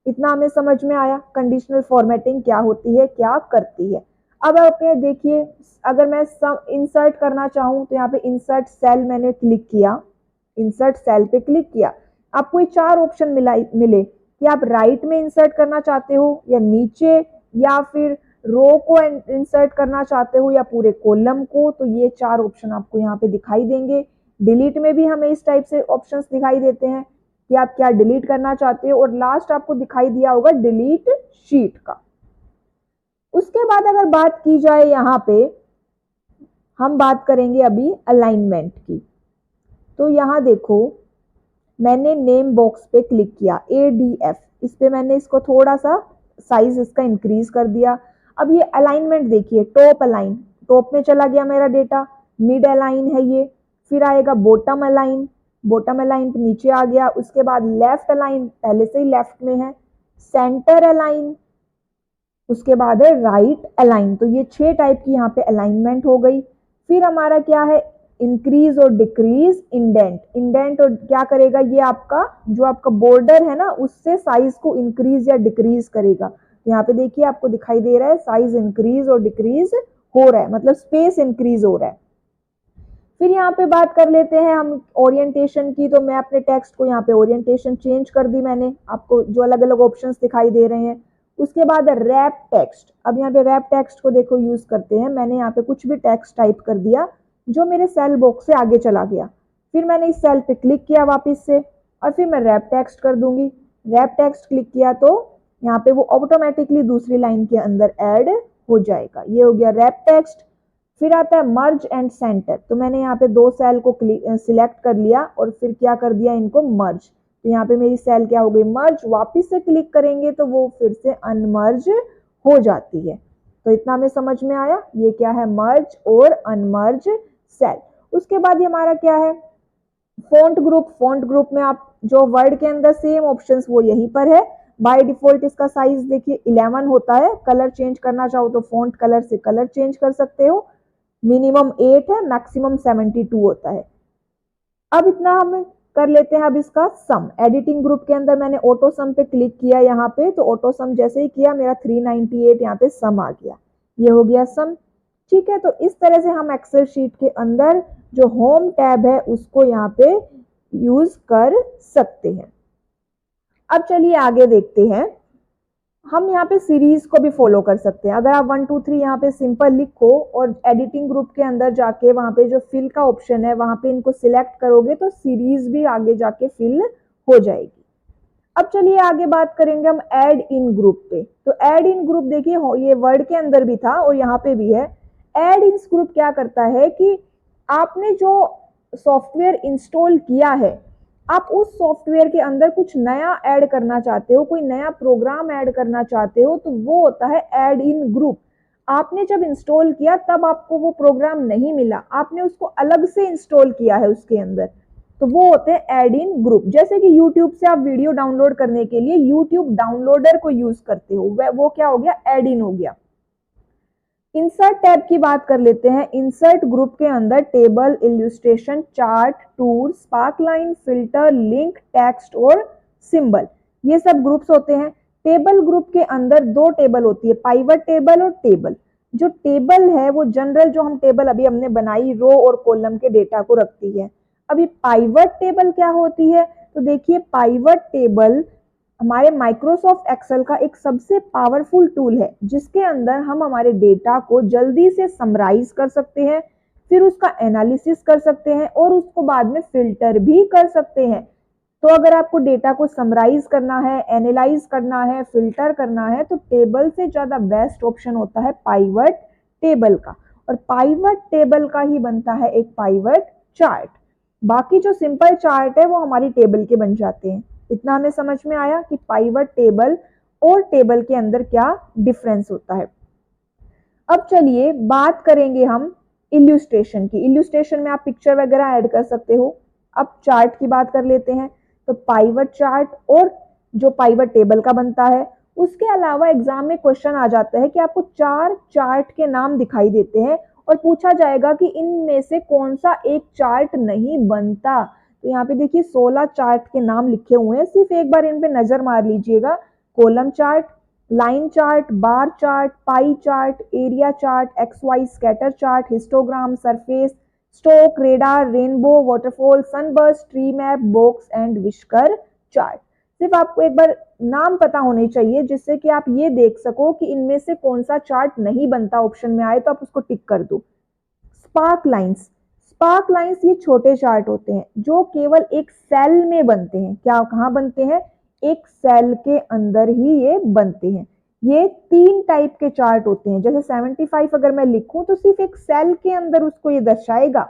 Speaker 2: इतना हमें समझ में आया कंडीशनल फॉर्मेटिंग क्या होती है, क्या करती है। अब आप ये देखिए, अगर मैं इंसर्ट करना चाहूँ तो यहाँ पे इंसर्ट सेल मैंने क्लिक किया, इंसर्ट सेल पे क्लिक किया, आपको ये 4 ऑप्शन मिले कि आप राइट में इंसर्ट करना चाहते हो, या नीचे, या फिर रो को इंसर्ट करना चाहते हो, या पूरे कॉलम को, तो ये 4 ऑप्शन आपको यहाँ पे दिखाई देंगे। डिलीट में भी हमें इस टाइप से ऑप्शंस दिखाई देते हैं कि आप क्या डिलीट करना चाहते हो, और लास्ट आपको दिखाई दिया होगा डिलीट शीट का। उसके बाद अगर बात की जाए, यहाँ पे हम बात करेंगे अभी अलाइनमेंट की, तो यहाँ देखो मैंने नेम बॉक्स पे क्लिक किया, ADF, इस पे मैंने इसको थोड़ा सा साइज इसका इंक्रीज कर दिया। अब ये अलाइनमेंट देखिए, टॉप अलाइन, टॉप में चला गया मेरा डेटा, मिड अलाइन है ये, फिर आएगा बॉटम अलाइन, बॉटम अलाइन पे नीचे आ गया, उसके बाद लेफ्ट अलाइन, पहले से ही लेफ्ट में है, सेंटर अलाइन, उसके बाद है राइट अलाइन। तो ये 6 टाइप की यहाँ पे अलाइनमेंट हो गई। फिर हमारा क्या है, इंक्रीज और डिक्रीज, इंडेंट, इंडेंट और क्या करेगा, ये आपका जो आपका बॉर्डर है ना उससे साइज को इंक्रीज या डिक्रीज करेगा। यहाँ पे देखिए आपको दिखाई दे रहा है साइज इंक्रीज और डिक्रीज हो रहा है, मतलब स्पेस इंक्रीज हो रहा है। फिर यहाँ पे बात कर लेते हैं हम ओरिएंटेशन की, तो मैं अपने टेक्स्ट को यहाँ पे ओरिएंटेशन चेंज कर दी मैंने, आपको जो अलग अलग ऑप्शंस दिखाई दे रहे हैं। उसके बाद रैप टेक्स्ट, अब यहाँ पे रैप टेक्स्ट को देखो यूज करते हैं, मैंने यहाँ पे कुछ भी टेक्स्ट टाइप कर दिया जो मेरे सेल बॉक्स से आगे चला गया, फिर मैंने इस सेल पे क्लिक किया वापस से, और फिर मैं रैप टेक्स्ट कर दूंगी। रैप टेक्स्ट क्लिक किया तो यहाँ पे वो ऑटोमेटिकली दूसरी लाइन के अंदर ऐड हो जाएगा। ये हो गया रैप टेक्स्ट। फिर आता है मर्ज एंड सेंटर। तो मैंने यहाँ पे दो सेल को सिलेक्ट कर लिया और फिर क्या कर दिया, इनको मर्ज। तो यहाँ पे मेरी सेल क्या हो गई, मर्ज। वापिस से क्लिक करेंगे तो वो फिर से अनमर्ज हो जाती है। तो इतना हमें समझ में आया, ये क्या है, मर्ज और अनमर्ज सेल। उसके बाद ये हमारा क्या है, फॉन्ट ग्रुप। फॉन्ट ग्रुप में आप जो वर्ड के अंदर सेम ऑप्शंस वो यहीं पर है। बाय डिफॉल्ट इसका साइज देखिए 11 होता है। कलर चेंज करना चाहो तो फॉन्ट कलर से कलर चेंज कर सकते हो। मिनिमम 8 है, मैक्सिमम 72 होता है। अब इतना हम कर लेते हैं। अब इसका सम, एडिटिंग ग्रुप के अंदर मैंने ऑटो सम पे क्लिक किया यहाँ पे, तो ऑटो सम जैसे ही किया मेरा 398 यहाँ पे सम आ गया। ये हो गया सम। ठीक है, तो इस तरह से हम एक्सेल शीट के अंदर जो होम टैब है उसको यहाँ पे यूज कर सकते हैं। अब चलिए आगे देखते हैं। हम यहाँ पे सीरीज को भी फॉलो कर सकते हैं। अगर आप 1 2 3 यहाँ पे सिंपल लिखो और एडिटिंग ग्रुप के अंदर जाके वहां पे जो फिल का ऑप्शन है वहां पे इनको सिलेक्ट करोगे तो सीरीज भी आगे जाके फिल हो जाएगी। अब चलिए आगे बात करेंगे हम ऐड इन ग्रुप पे। तो ऐड इन ग्रुप देखिए, ये वर्ड के अंदर भी था और यहाँ पे भी है। ऐड इन ग्रुप क्या करता है कि आपने जो सॉफ्टवेयर इंस्टॉल किया है, आप उस सॉफ्टवेयर के अंदर कुछ नया ऐड करना चाहते हो, कोई नया प्रोग्राम ऐड करना चाहते हो, तो वो होता है ऐड इन ग्रुप। आपने जब इंस्टॉल किया तब आपको वो प्रोग्राम नहीं मिला, आपने उसको अलग से इंस्टॉल किया है उसके अंदर, तो वो होते हैं ऐड इन ग्रुप। जैसे कि YouTube से आप वीडियो डाउनलोड करने के लिए YouTube डाउनलोडर को यूज करते हो, वो क्या हो गया, ऐड इन हो गया। इंसर्ट टैब की बात कर लेते हैं। इंसर्ट ग्रुप के अंदर table, illustration, chart, tour, sparkline, filter, link, text और सिंबल, ये सब ग्रुप्स होते हैं। टेबल ग्रुप के अंदर दो टेबल होती है, पाइवट टेबल और टेबल। जो टेबल है वो जनरल, जो हम टेबल अभी हमने बनाई, रो और कॉलम के डेटा को रखती है। अभी पाइवट टेबल क्या होती है, तो देखिए पाइवट टेबल हमारे माइक्रोसॉफ्ट एक्सेल का एक सबसे पावरफुल टूल है जिसके अंदर हम हमारे डेटा को जल्दी से समराइज कर सकते हैं, फिर उसका एनालिसिस कर सकते हैं और उसको बाद में फिल्टर भी कर सकते हैं। तो अगर आपको डेटा को समराइज करना है, एनालाइज करना है, फिल्टर करना है, तो टेबल से ज्यादा बेस्ट ऑप्शन होता है पाइवट टेबल का। और पाइवट टेबल का ही बनता है एक पाइवट चार्ट। बाकी जो सिंपल चार्ट है वो हमारी टेबल के बन जाते हैं। इतना हमें समझ में आया कि पाइवट टेबल और टेबल के अंदर क्या डिफरेंस होता है। अब चलिए बात करेंगे हम इल्यूस्ट्रेशन की। इल्यूस्ट्रेशन में आप पिक्चर वगैरह ऐड कर सकते हो। अब चार्ट की बात कर लेते हैं। तो पाइवट चार्ट और जो पाइवट टेबल का बनता है, उसके अलावा एग्जाम में क्वेश्चन आ जाता है कि आपको 4 चार्ट के नाम दिखाई देते हैं और पूछा जाएगा कि इनमें से कौन सा एक चार्ट नहीं बनता। तो यहाँ पे देखिए 16 चार्ट के नाम लिखे हुए हैं, सिर्फ एक बार इन पे नजर मार लीजिएगा। Column chart, line chart, bar chart, pie chart, area chart, X Y scatter chart, histogram, surface, stock, radar, rainbow, waterfall, sunburst, tree map, box and whisker chart. सिर्फ आपको एक बार नाम पता होने चाहिए जिससे कि आप ये देख सको कि इनमें से कौन सा चार्ट नहीं बनता, ऑप्शन में आए तो आप उसको टिक कर दो। स्पार्क लाइंस, स्पार्क लाइंस ये छोटे चार्ट होते हैं जो केवल एक सेल में बनते हैं। क्या, कहाँ बनते हैं, एक सेल के अंदर ही ये बनते हैं। ये 3 टाइप के चार्ट होते हैं। जैसे 75 अगर मैं लिखूं तो सिर्फ एक सेल के अंदर उसको ये दर्शाएगा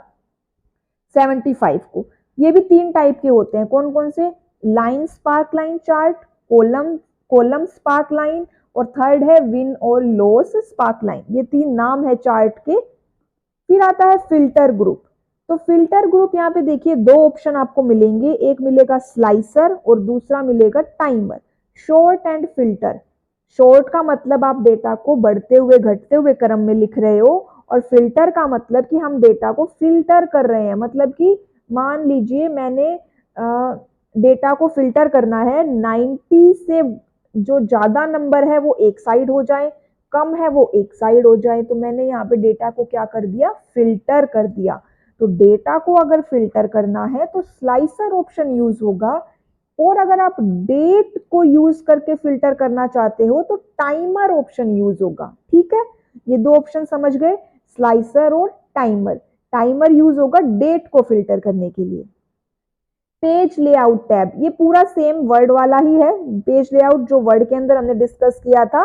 Speaker 2: 75 को। ये भी 3 टाइप के होते हैं। कौन कौन से, line spark line chart, column spark line और थर्ड है विन और लॉस स्पार्क लाइन। ये 3 नाम है चार्ट के। फिर आता है फिल्टर ग्रुप। तो फिल्टर ग्रुप यहाँ पे देखिए 2 ऑप्शन आपको मिलेंगे, एक मिलेगा स्लाइसर और दूसरा मिलेगा timer. Short and filter. Short का मतलब आप डेटा को बढ़ते हुए घटते हुए क्रम में लिख रहे हो, और फिल्टर का मतलब कि हम डेटा को फिल्टर कर रहे हैं। मतलब कि मान लीजिए मैंने डेटा को फिल्टर करना है, 90 से जो ज्यादा नंबर है वो एक साइड हो जाए, कम है वो एक साइड हो जाए, तो मैंने यहाँ पे डेटा को क्या कर दिया, फिल्टर कर दिया। तो डेटा को अगर फिल्टर करना है तो स्लाइसर ऑप्शन यूज होगा, और अगर आप डेट को यूज करके फिल्टर करना चाहते हो तो टाइमर ऑप्शन यूज होगा। ठीक है, ये 2 ऑप्शन समझ गए, स्लाइसर और टाइमर। टाइमर यूज होगा डेट को फिल्टर करने के लिए। पेज लेआउट टैब, ये पूरा सेम वर्ड वाला ही है। पेज लेआउट जो वर्ड के अंदर हमने डिस्कस किया था,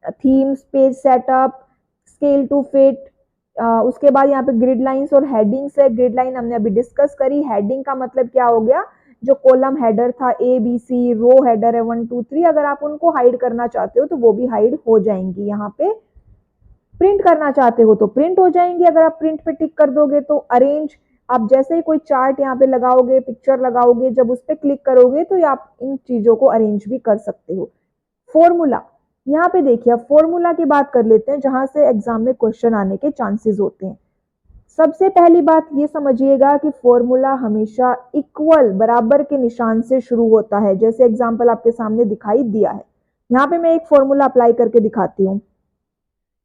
Speaker 2: themes, page setup, scale to fit, उसके बाद यहाँ पे ग्रिड लाइंस और हेडिंग्स है। ग्रिड लाइन हमने अभी डिस्कस करी। हेडिंग का मतलब क्या हो गया, जो कॉलम हेडर था A B C, row header है 1 2 3, अगर आप उनको हाइड करना चाहते हो तो वो भी हाइड हो जाएंगी। यहाँ पे प्रिंट करना चाहते हो तो प्रिंट हो जाएंगे, अगर आप प्रिंट पे टिक कर दोगे तो। अरेंज, आप जैसे ही कोई चार्ट यहाँ पे लगाओगे, पिक्चर लगाओगे, जब उस पर क्लिक करोगे तो आप इन चीजों को अरेंज भी कर सकते हो। फॉर्मूला, यहाँ पे देखिए, अब फॉर्मूला की बात कर लेते हैं जहां से एग्जाम में क्वेश्चन आने के चांसेस होते हैं। सबसे पहली बात ये समझिएगा कि फॉर्मूला हमेशा इक्वल, बराबर के निशान से शुरू होता है। जैसे एग्जाम्पल आपके सामने दिखाई दिया है, यहाँ पे मैं एक फॉर्मूला अप्लाई करके दिखाती हूँ।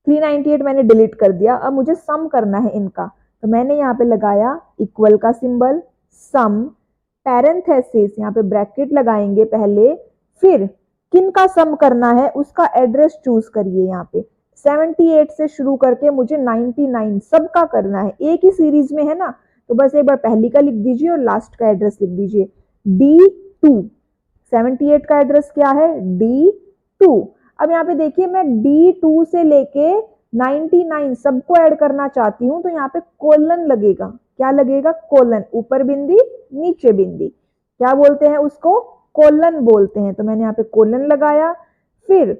Speaker 2: 398 मैंने डिलीट कर दिया, अब मुझे सम करना है इनका, तो मैंने यहाँ पे लगाया इक्वल का सिंबल, सम, पैरेंथेसिस, यहाँ पे ब्रैकेट लगाएंगे पहले, फिर किन का सम करना है उसका एड्रेस चूज करिए। यहाँ पे 78 से शुरू करके मुझे 99 सबका करना है, एक ही सीरीज में है ना, तो बस एक बार पहली का लिख दीजिए और लास्ट का एड्रेस लिख दीजिए। D2, 78 का एड्रेस क्या है, D2। अब यहाँ पे देखिए, मैं D2 से लेके 99 सबको ऐड करना चाहती हूँ, तो यहाँ पे कोलन लगेगा। क्या लगेगा, कोलन, ऊपर बिंदी नीचे बिंदी, क्या बोलते हैं उसको, कोलन बोलते हैं। तो मैंने यहाँ पे कोलन लगाया। फिर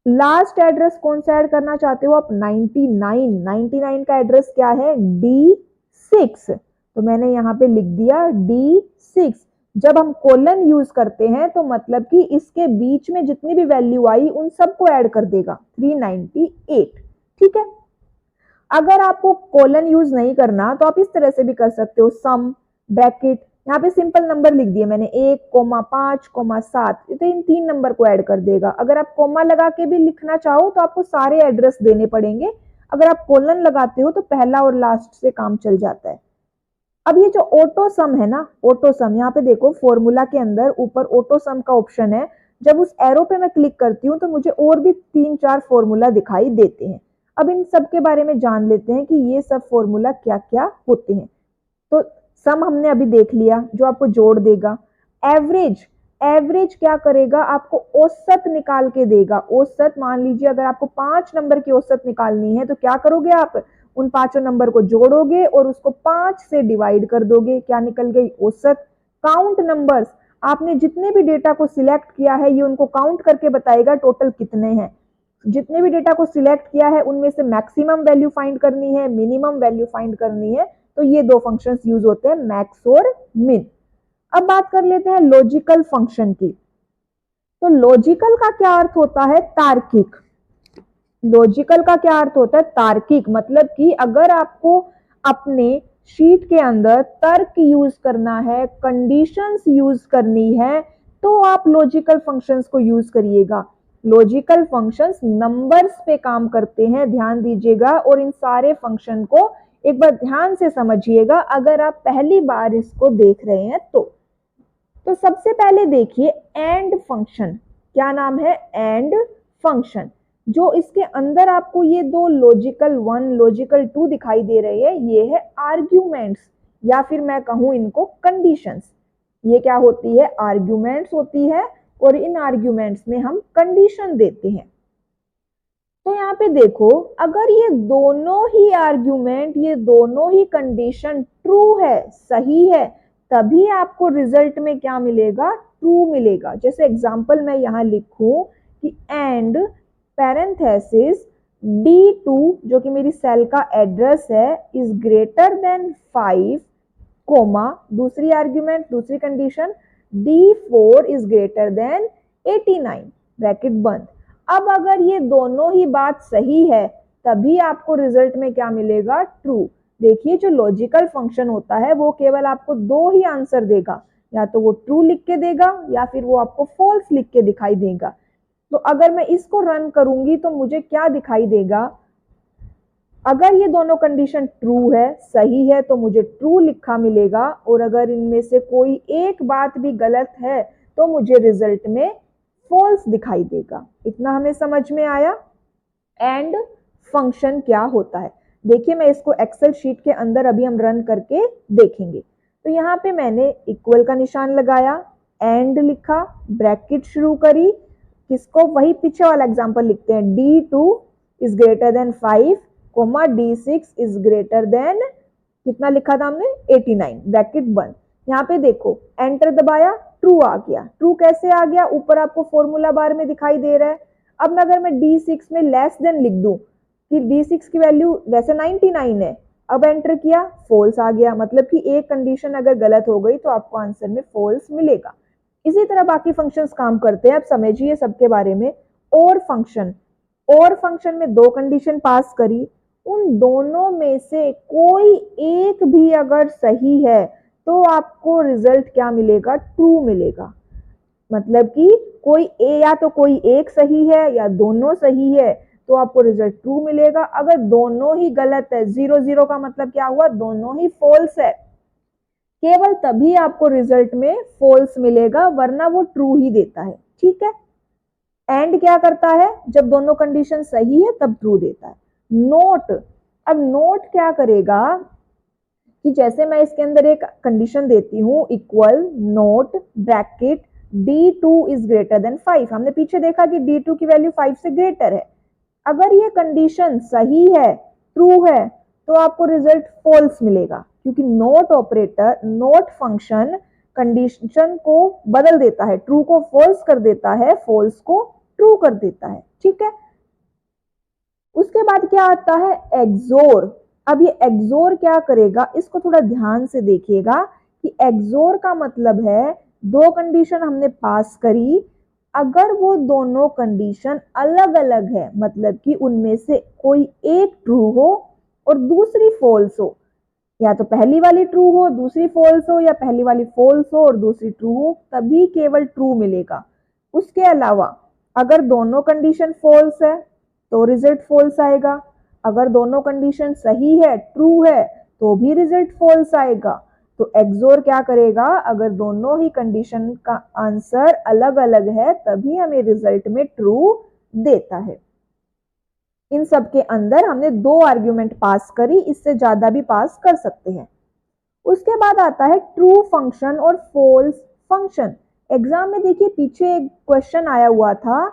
Speaker 2: लास्ट एड्रेस कौन सा ऐड करना चाहते हो आप, 99, 99 का एड्रेस क्या है, D6, तो मैंने यहाँ पे लिख दिया D6। जब हम कोलन यूज करते हैं तो मतलब कि इसके बीच में जितनी भी वैल्यू आई उन सबको ऐड कर देगा, 398, ठीक है। अगर आपको कोलन यूज नहीं करना तो आप इस तरह से भी कर सकते हो, सम, ब्रैकेट, यहाँ पे सिंपल नंबर लिख दिए मैंने 1, 5, 7, तो इन 3 नंबर को ऐड कर देगा। अगर आप कोमा लगा के भी लिखना चाहो तो आपको सारे एड्रेस देने पड़ेंगे, अगर आप कोलन लगाते हो तो पहला और लास्ट से काम चल जाता है। अब ये जो ऑटो सम है ना, ऑटो सम, यहाँ पे देखो फॉर्मूला के अंदर ऊपर ऑटो सम का ऑप्शन है, जब उस एरो पे मैं क्लिक करती हूँ तो मुझे और भी 3-4 फॉर्मूला दिखाई देते हैं। अब इन सब के बारे में जान लेते हैं कि ये सब फॉर्मूला क्या क्या होते हैं। तो सम हमने अभी देख लिया, जो आपको जोड़ देगा। एवरेज, एवरेज क्या करेगा, आपको औसत निकाल के देगा। औसत, मान लीजिए अगर आपको 5 नंबर की औसत निकालनी है तो क्या करोगे आप, उन 5 नंबर को जोड़ोगे और उसको 5 से डिवाइड कर दोगे, क्या निकल गई, औसत। काउंट नंबर्स, आपने जितने भी डेटा को सिलेक्ट किया है ये उनको काउंट करके बताएगा टोटल कितने हैं। जितने भी डेटा को सिलेक्ट किया है उनमें से मैक्सिमम वैल्यू फाइंड करनी है, मिनिमम वैल्यू फाइंड करनी है, तो ये 2 फंक्शंस यूज होते हैं, मैक्स और मिन। अब बात कर लेते हैं लॉजिकल फंक्शन की। तो लॉजिकल का क्या अर्थ होता है, तार्किक। लॉजिकल का क्या अर्थ होता है, तार्किक, मतलब कि अगर आपको अपने शीट के अंदर तर्क यूज करना है, कंडीशंस यूज करनी है, तो आप लॉजिकल फंक्शंस को यूज करिएगा। लॉजिकल फंक्शंस नंबर्स पे काम करते हैं, ध्यान दीजिएगा, और इन सारे फंक्शन को एक बार ध्यान से समझिएगा अगर आप पहली बार इसको देख रहे हैं तो सबसे पहले देखिए एंड फंक्शन, क्या नाम है, एंड फंक्शन। जो इसके अंदर आपको ये 2 लॉजिकल 1, लॉजिकल 2 दिखाई दे रहे हैं, ये है आर्ग्यूमेंट्स, या फिर मैं कहूं इनको कंडीशंस। ये क्या होती है, आर्ग्यूमेंट्स होती है, और इन आर्ग्यूमेंट्स में हम कंडीशन देते हैं। तो यहाँ पे देखो, अगर ये दोनों ही आर्ग्यूमेंट, ये दोनों ही कंडीशन ट्रू है, सही है, तभी आपको रिजल्ट में क्या मिलेगा, ट्रू मिलेगा। जैसे एग्जांपल मैं यहाँ लिखूं कि एंड पैरेंथेसिस D2, जो कि मेरी सेल का एड्रेस है, इज ग्रेटर देन 5, कोमा, दूसरी आर्ग्यूमेंट, दूसरी condition, D4 is greater then 89, bracket बंद। अब अगर ये दोनों ही बात सही है तभी आपको रिजल्ट में क्या मिलेगा, ट्रू। देखिए जो लॉजिकल फंक्शन होता है वो केवल आपको 2 ही आंसर देगा, या तो वो ट्रू लिख के देगा या फिर वो आपको फॉल्स लिख के दिखाई देगा। तो अगर मैं इसको रन करूंगी तो मुझे क्या दिखाई देगा, अगर ये दोनों कंडीशन ट्रू है, सही है, तो मुझे ट्रू लिखा मिलेगा, और अगर इनमें से कोई एक बात भी गलत है तो मुझे रिजल्ट में फॉल्स दिखाई देगा। इतना हमें समझ में आया एंड फंक्शन क्या होता है। देखिए मैं इसको एक्सेल शीट के अंदर अभी हम रन करके देखेंगे। तो तो यहाँ पे मैंने इक्वल का निशान लगाया, एंड लिखा, ब्रैकेट शुरू करी, किसको, वही पीछे वाला एग्जांपल लिखते हैं, D2 is greater than 5, comma D6 is greater than, कितना लिखा था हमने, 89, ब्रैकेट बंद। यहाँ पे देखो एंटर दबाया, ट्रू आ गया। ट्रू कैसे आ गया, ऊपर आपको फॉर्मूला बार में दिखाई दे रहा है। अब अगर मैं D6 में लेस देन लिख दूं कि D6 की वैल्यू वैसे 99 है, अब एंटर किया, फॉल्स आ गया, मतलब कि एक कंडीशन अगर गलत हो गई तो आपको आंसर में फॉल्स मिलेगा। इसी तरह बाकी फंक्शंस काम करते हैं, आप समझिए सबके बारे में। और फंक्शन में दो कंडीशन पास करी, उन दोनों में से कोई एक भी अगर सही है तो आपको रिजल्ट क्या मिलेगा, ट्रू मिलेगा। मतलब कि कोई या तो कोई एक सही है या दोनों सही है तो आपको रिजल्ट ट्रू मिलेगा। अगर दोनों ही गलत है, 0 0 का मतलब क्या हुआ, दोनों ही फॉल्स है, केवल तभी आपको रिजल्ट में फॉल्स मिलेगा, वरना वो ट्रू ही देता है। ठीक है। एंड क्या करता है, जब दोनों कंडीशन सही है तब ट्रू देता है। नोट, अब नोट क्या करेगा कि जैसे मैं इसके अंदर एक कंडीशन देती हूं, equal note bracket D2 is greater than 5, हमने पीछे देखा कि D2 की वैल्यू 5 से ग्रेटर है। अगर ये कंडीशन सही है, ट्रू है, तो आपको रिजल्ट फॉल्स मिलेगा, क्योंकि note operator, note function condition को बदल देता है, ट्रू को फॉल्स कर देता है, फॉल्स को ट्रू कर देता है। ठीक है। उसके बाद क्या आता है, एक्सोर। अब ये एक्सोर क्या करेगा, इसको थोड़ा ध्यान से देखिएगा कि एक्सोर का मतलब है दो कंडीशन हमने पास करी, अगर वो दोनों कंडीशन अलग अलग है, मतलब कि उनमें से कोई एक ट्रू हो और दूसरी फॉल्स हो, या तो पहली वाली ट्रू हो दूसरी फॉल्स हो, या पहली वाली फॉल्स हो और दूसरी ट्रू हो, तभी केवल ट्रू मिलेगा। उसके अलावा अगर दोनों कंडीशन फॉल्स है तो रिजल्ट फॉल्स आएगा, अगर दोनों कंडीशन सही है, ट्रू है, तो भी रिजल्ट फॉल्स आएगा। तो एक्सोर क्या करेगा, अगर दोनों ही कंडीशन का आंसर अलग अलग है तभी हमें रिजल्ट में ट्रू देता है। इन सब के अंदर हमने दो आर्ग्यूमेंट पास करी, इससे ज्यादा भी पास कर सकते हैं। उसके बाद आता है ट्रू फंक्शन और फॉल्स फंक्शन। एग्जाम में देखिए पीछे एक क्वेश्चन आया हुआ था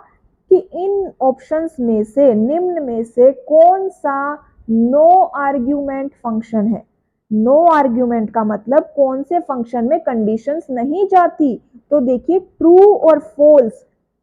Speaker 2: कि इन ऑप्शंस में से, निम्न में से कौन सा नो आर्ग्यूमेंट फंक्शन है। नो आर्ग्यूमेंट का मतलब कौन से फंक्शन में कंडीशंस नहीं जाती। तो देखिए ट्रू और फॉल्स,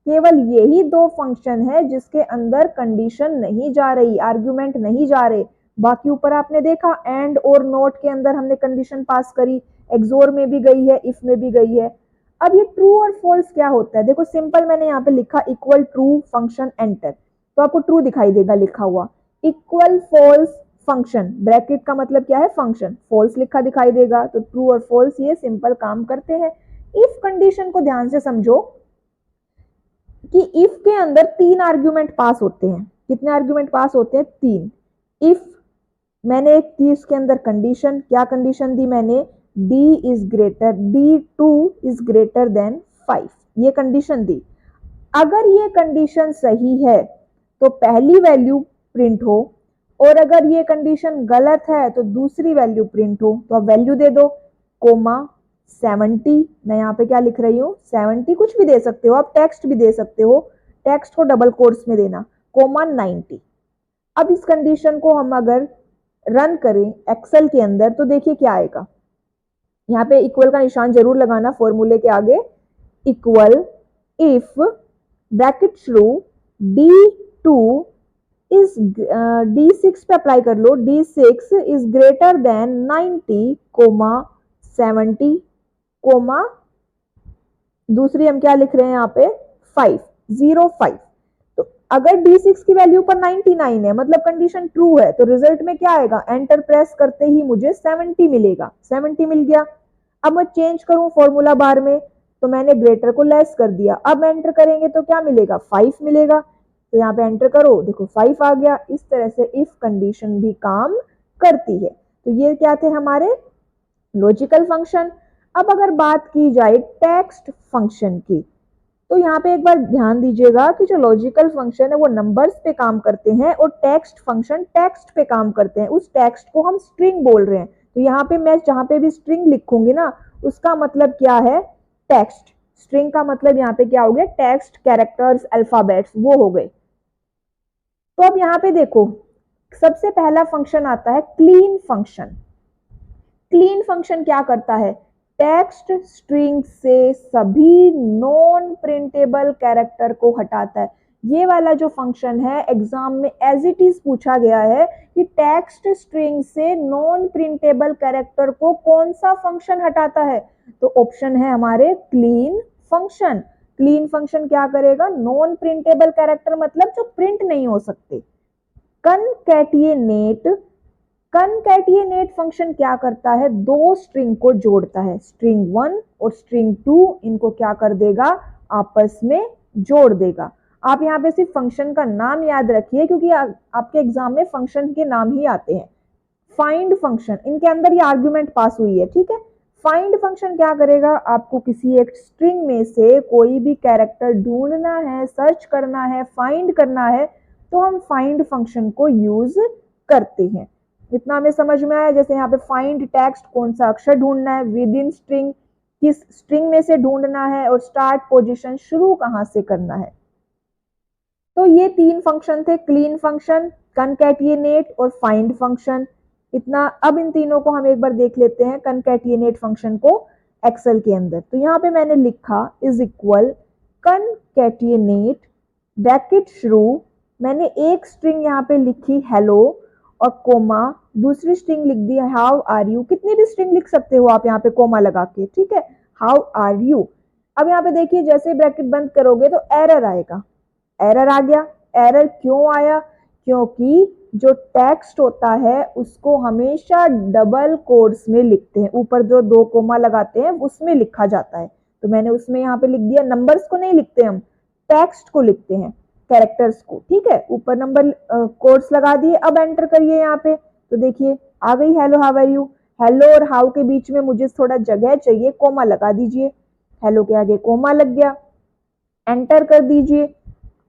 Speaker 2: केवल यही दो फंक्शन है जिसके अंदर कंडीशन नहीं जा रही, आर्ग्यूमेंट नहीं जा रहे। बाकी ऊपर आपने देखा एंड और नोट के अंदर हमने कंडीशन पास करी, एक्सोर में भी गई है, इफ में भी गई है। अब ये ट्रू और फॉल्स क्या होता है, देखो सिंपल मैंने यहाँ पे लिखा इक्वल ट्रू फंक्शन एंटर, तो आपको ट्रू दिखाई देगा लिखा हुआ। इक्वल फॉल्स फंक्शन, ब्रैकेट का मतलब क्या है, फंक्शन, फॉल्स लिखा दिखाई देगा। तो ट्रू और फॉल्स ये सिंपल काम करते हैं। इफ कंडीशन को ध्यान से समझो कि इफ के अंदर तीन आर्ग्यूमेंट पास होते हैं। कितने आर्ग्यूमेंट पास होते हैं, तीन। इफ मैंने एक दी इसके अंदर कंडीशन, क्या कंडीशन दी मैंने, D2 इज ग्रेटर देन 5, ये कंडीशन दी। अगर ये कंडीशन सही है तो पहली वैल्यू प्रिंट हो, और अगर ये कंडीशन गलत है तो दूसरी वैल्यू प्रिंट हो। तो अब वैल्यू दे दो, कोमा 70, मैं यहाँ पे क्या लिख रही हूँ 70, कुछ भी दे सकते हो आप, टेक्स्ट भी दे सकते हो, टेक्स्ट को डबल कोट्स में देना, कोमा 90। अब इस कंडीशन को हम अगर रन करें एक्सेल के अंदर तो देखिए क्या आएगा, यहाँ पे इक्वल का निशान जरूर लगाना फॉर्मूले के आगे, इक्वल इफ ब्रैकेट शुरू D2 इज D6 पे अप्लाई कर लो, D6 is greater than 90 comma 70 comma दूसरी हम क्या लिख रहे हैं यहाँ पे 505। तो अगर D6 की वैल्यू पर 99 है मतलब कंडीशन ट्रू है, तो रिजल्ट में क्या आएगा, एंटर प्रेस करते ही मुझे 70 मिलेगा, 70 मिल गया। अब मैं चेंज करूं फॉर्मूला बार में, तो मैंने ग्रेटर को लेस कर दिया, अब एंटर करेंगे तो क्या मिलेगा, 5 मिलेगा। तो यहाँ पे एंटर करो, देखो 5 आ गया। इस तरह से इफ कंडीशन भी काम करती है। तो ये क्या थे हमारे लॉजिकल फंक्शन। अब अगर बात की जाए टेक्स्ट फंक्शन की, तो यहाँ पे एक बार ध्यान दीजिएगा कि जो लॉजिकल फंक्शन है वो नंबर्स पे काम करते हैं और टेक्स्ट फंक्शन टेक्स्ट पे काम करते हैं। उस टेक्स्ट को हम स्ट्रिंग बोल रहे हैं, तो यहाँ पे मैं जहाँ पे भी स्ट्रिंग लिखूंगी ना, उसका मतलब क्या है, टेक्स्ट। स्ट्रिंग का मतलब यहाँ पे क्या हो गया, टेक्स्ट, कैरेक्टर्स, अल्फाबेट्स, वो हो गए। तो अब यहाँ पे देखो, सबसे पहला फंक्शन आता है क्लीन फंक्शन। क्लीन फंक्शन क्या करता है, टेक्स्ट स्ट्रिंग से सभी नॉन प्रिंटेबल कैरेक्टर को हटाता है। ये वाला जो फंक्शन है एग्जाम में एज इट इज पूछा गया है कि टेक्स्ट स्ट्रिंग से नॉन प्रिंटेबल कैरेक्टर को कौन सा फंक्शन हटाता है, तो ऑप्शन है हमारे क्लीन फंक्शन। क्लीन फंक्शन क्या करेगा, नॉन प्रिंटेबल कैरेक्टर मतलब जो प्रिंट नहीं हो सकते। कनकैटिनेट, कनकैटिनेट फंक्शन क्या करता है, दो स्ट्रिंग को जोड़ता है, स्ट्रिंग 1 और स्ट्रिंग 2, इनको क्या कर देगा, आपस में जोड़ देगा। आप यहाँ पे सिर्फ फंक्शन का नाम याद रखिए, क्योंकि आपके एग्जाम में फंक्शन के नाम ही आते हैं। फाइंड फंक्शन, इनके अंदर ये आर्ग्यूमेंट पास हुई है, ठीक है। फाइंड फंक्शन क्या करेगा, आपको किसी एक स्ट्रिंग में से कोई भी कैरेक्टर ढूंढना है, सर्च करना है, फाइंड करना है, तो हम फाइंड फंक्शन को यूज करते हैं। इतना हमें समझ में आया। जैसे यहाँ पे फाइंड टेक्स्ट, कौन सा अक्षर ढूंढना है, विद इन स्ट्रिंग, किस स्ट्रिंग में से ढूंढना है, और स्टार्ट पोजीशन, शुरू कहां से करना है। तो ये तीन फंक्शन थे, क्लीन फंक्शन, कनकैटिनेट और फाइंड फंक्शन। इतना, अब इन तीनों को हम एक बार देख लेते हैं, कनकैटिनेट फंक्शन को एक्सेल के अंदर। तो यहाँ पे मैंने लिखा इज इक्वल कनकैटिनेट ब्रैकेट शुरू, मैंने एक स्ट्रिंग यहाँ पे लिखी हेलो और कोमा, दूसरी स्ट्रिंग लिख दी हाउ आर यू। कितनी भी स्ट्रिंग लिख सकते हो आप यहाँ पे कोमा लगा के, ठीक है, हाउ आर यू। अब यहाँ पे देखिए, जैसे ब्रैकेट बंद करोगे तो एरर आएगा, एरर आ गया। एरर क्यों आया, क्योंकि जो टेक्स्ट होता है उसको हमेशा डबल कोट्स में लिखते हैं, ऊपर जो दो कोमा लगाते हैं उसमें लिखा जाता है। तो मैंने उसमें यहाँ पे लिख दिया, नंबर्स को नहीं लिखते हम, टेक्स्ट को लिखते हैं, कैरेक्टर्स को, ठीक है, ऊपर नंबर कोट्स लगा दिए। अब एंटर करिए यहाँ पे, तो देखिए आ गई hello how are you. Hello और हाउ के बीच में मुझे थोड़ा जगह चाहिए, कोमा लगा दीजिए, हेलो के आगे कोमा लग गया, एंटर कर दीजिए,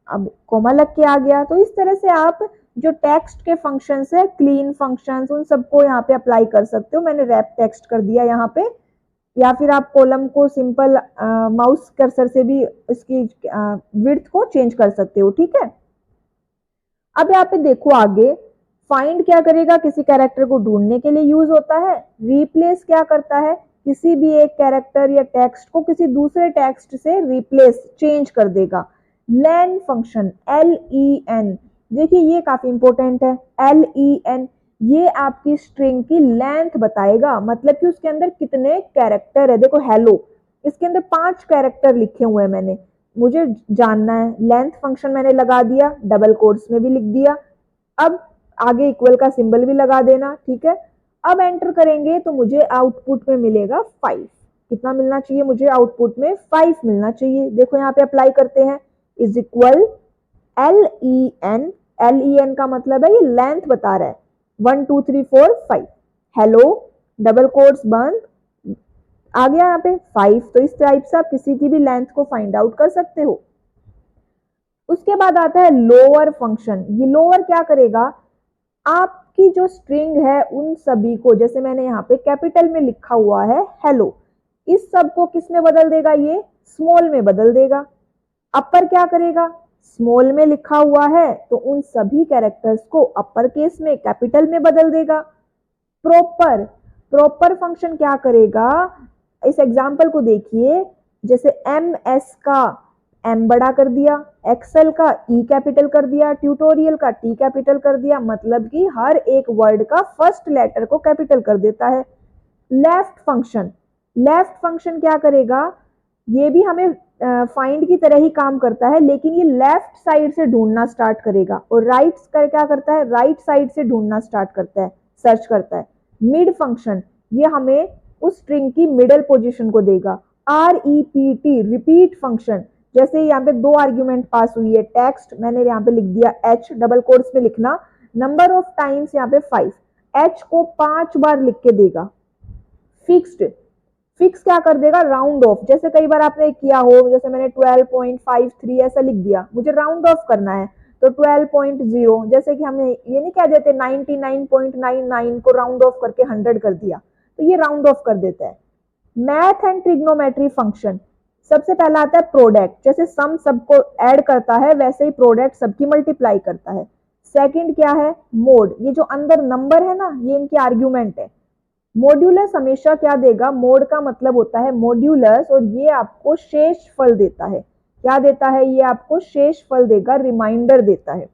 Speaker 2: अब कोमा लग के आ गया। तो इस तरह से आप जो टेक्स्ट के फंक्शंस है, क्लीन फंक्शंस, उन सबको यहाँ पे अप्लाई कर सकते हो। मैंने रैप टेक्स्ट कर दिया यहाँ पे, या फिर आप कॉलम को सिंपल माउस कर्सर से भी इसकी विड्थ को चेंज कर सकते हो, ठीक है। अब यहाँ पे देखो आगे, फाइंड क्या करेगा, किसी कैरेक्टर को ढूंढने के लिए यूज होता है। रिप्लेस क्या करता है, किसी भी एक कैरेक्टर या टेक्स्ट को किसी दूसरे टेक्स्ट से रिप्लेस, चेंज कर देगा। लेन फंक्शन, LEN, देखिए ये काफी इंपॉर्टेंट है, LEN, ये आपकी स्ट्रिंग की लेंथ बताएगा, मतलब कि उसके अंदर कितने कैरेक्टर है। देखो हेलो, इसके अंदर 5 कैरेक्टर लिखे हुए हैं मैंने, मुझे जानना है। लेंथ फंक्शन मैंने लगा दिया, डबल कोट्स में भी लिख दिया, अब आगे इक्वल का सिंबल भी लगा देना, ठीक है। अब एंटर करेंगे तो मुझे आउटपुट में मिलेगा 5। कितना मिलना चाहिए मुझे, आउटपुट में 5 मिलना चाहिए। देखो यहाँ पे अप्लाई करते हैं, इज इक्वल LEN, LEN का मतलब है ये लेंथ बता रहा है, 1 2 3 4 5, हेलो डबल कोट्स बंद, आ गया यहाँ पे 5। तो इस टाइप से आप किसी की भी लेंथ को फाइंड आउट कर सकते हो। उसके बाद आता है लोअर फंक्शन। ये लोअर क्या करेगा, आपकी जो स्ट्रिंग है उन सभी को, जैसे मैंने यहाँ पे कैपिटल में लिखा हुआ है हेलो, इस सब को किस में बदल देगा, ये स्मॉल में बदल देगा। अपर क्या करेगा, स्मॉल में लिखा हुआ है तो उन सभी कैरेक्टर्स को अपर केस में, कैपिटल में बदल देगा। प्रॉपर, प्रॉपर फंक्शन क्या करेगा, इस एग्जांपल को देखिए, जैसे MS का M बड़ा कर दिया, एक्सेल का E कैपिटल कर दिया, ट्यूटोरियल का T कैपिटल कर दिया, मतलब कि हर एक वर्ड का फर्स्ट लेटर को कैपिटल कर देता है। लेफ्ट फंक्शन, लेफ्ट फंक्शन क्या करेगा, ये भी हमें फाइंड की तरह ही काम करता है, लेकिन ये लेफ्ट साइड से ढूंढना स्टार्ट करेगा, और राइट कर क्या करता है, राइट साइड से ढूंढना स्टार्ट करता है, सर्च करता है। मिड फंक्शन, ये हमें उस स्ट्रिंग की मिडल पोजीशन को देगा। REPT, रिपीट फंक्शन, जैसे यहाँ पे 2 आर्ग्यूमेंट पास हुई है, टेक्स्ट मैंने यहाँ पे लिख दिया H, डबल कोट्स में लिखना, नंबर ऑफ टाइम्स यहाँ पे 5, H को 5 बार लिख के देगा। फिक्स्ड, फिक्स क्या कर देगा, राउंड ऑफ, जैसे कई बार आपने किया हो, जैसे मैंने 12.53 ऐसा लिख दिया, मुझे राउंड ऑफ करना है, तो 12.0, जैसे कि हमने ये नहीं कह देते 99.99 को राउंड ऑफ करके 100 कर दिया, तो ये राउंड ऑफ कर देता है। मैथ एंड ट्रिग्नोमेट्री फंक्शन, सबसे पहला आता है प्रोडक्ट, जैसे सम सबको ऐड करता है वैसे ही प्रोडक्ट सबकी मल्टीप्लाई करता है। सेकंड क्या है, मोड, ये जो अंदर नंबर है ना ये इनकी आर्ग्यूमेंट है। मॉड्यूलस हमेशा क्या देगा, मोड का मतलब होता है मॉड्यूलस, और ये आपको शेष फल देता है। क्या देता है, ये आपको शेष फल देगा, रिमाइंडर देता है।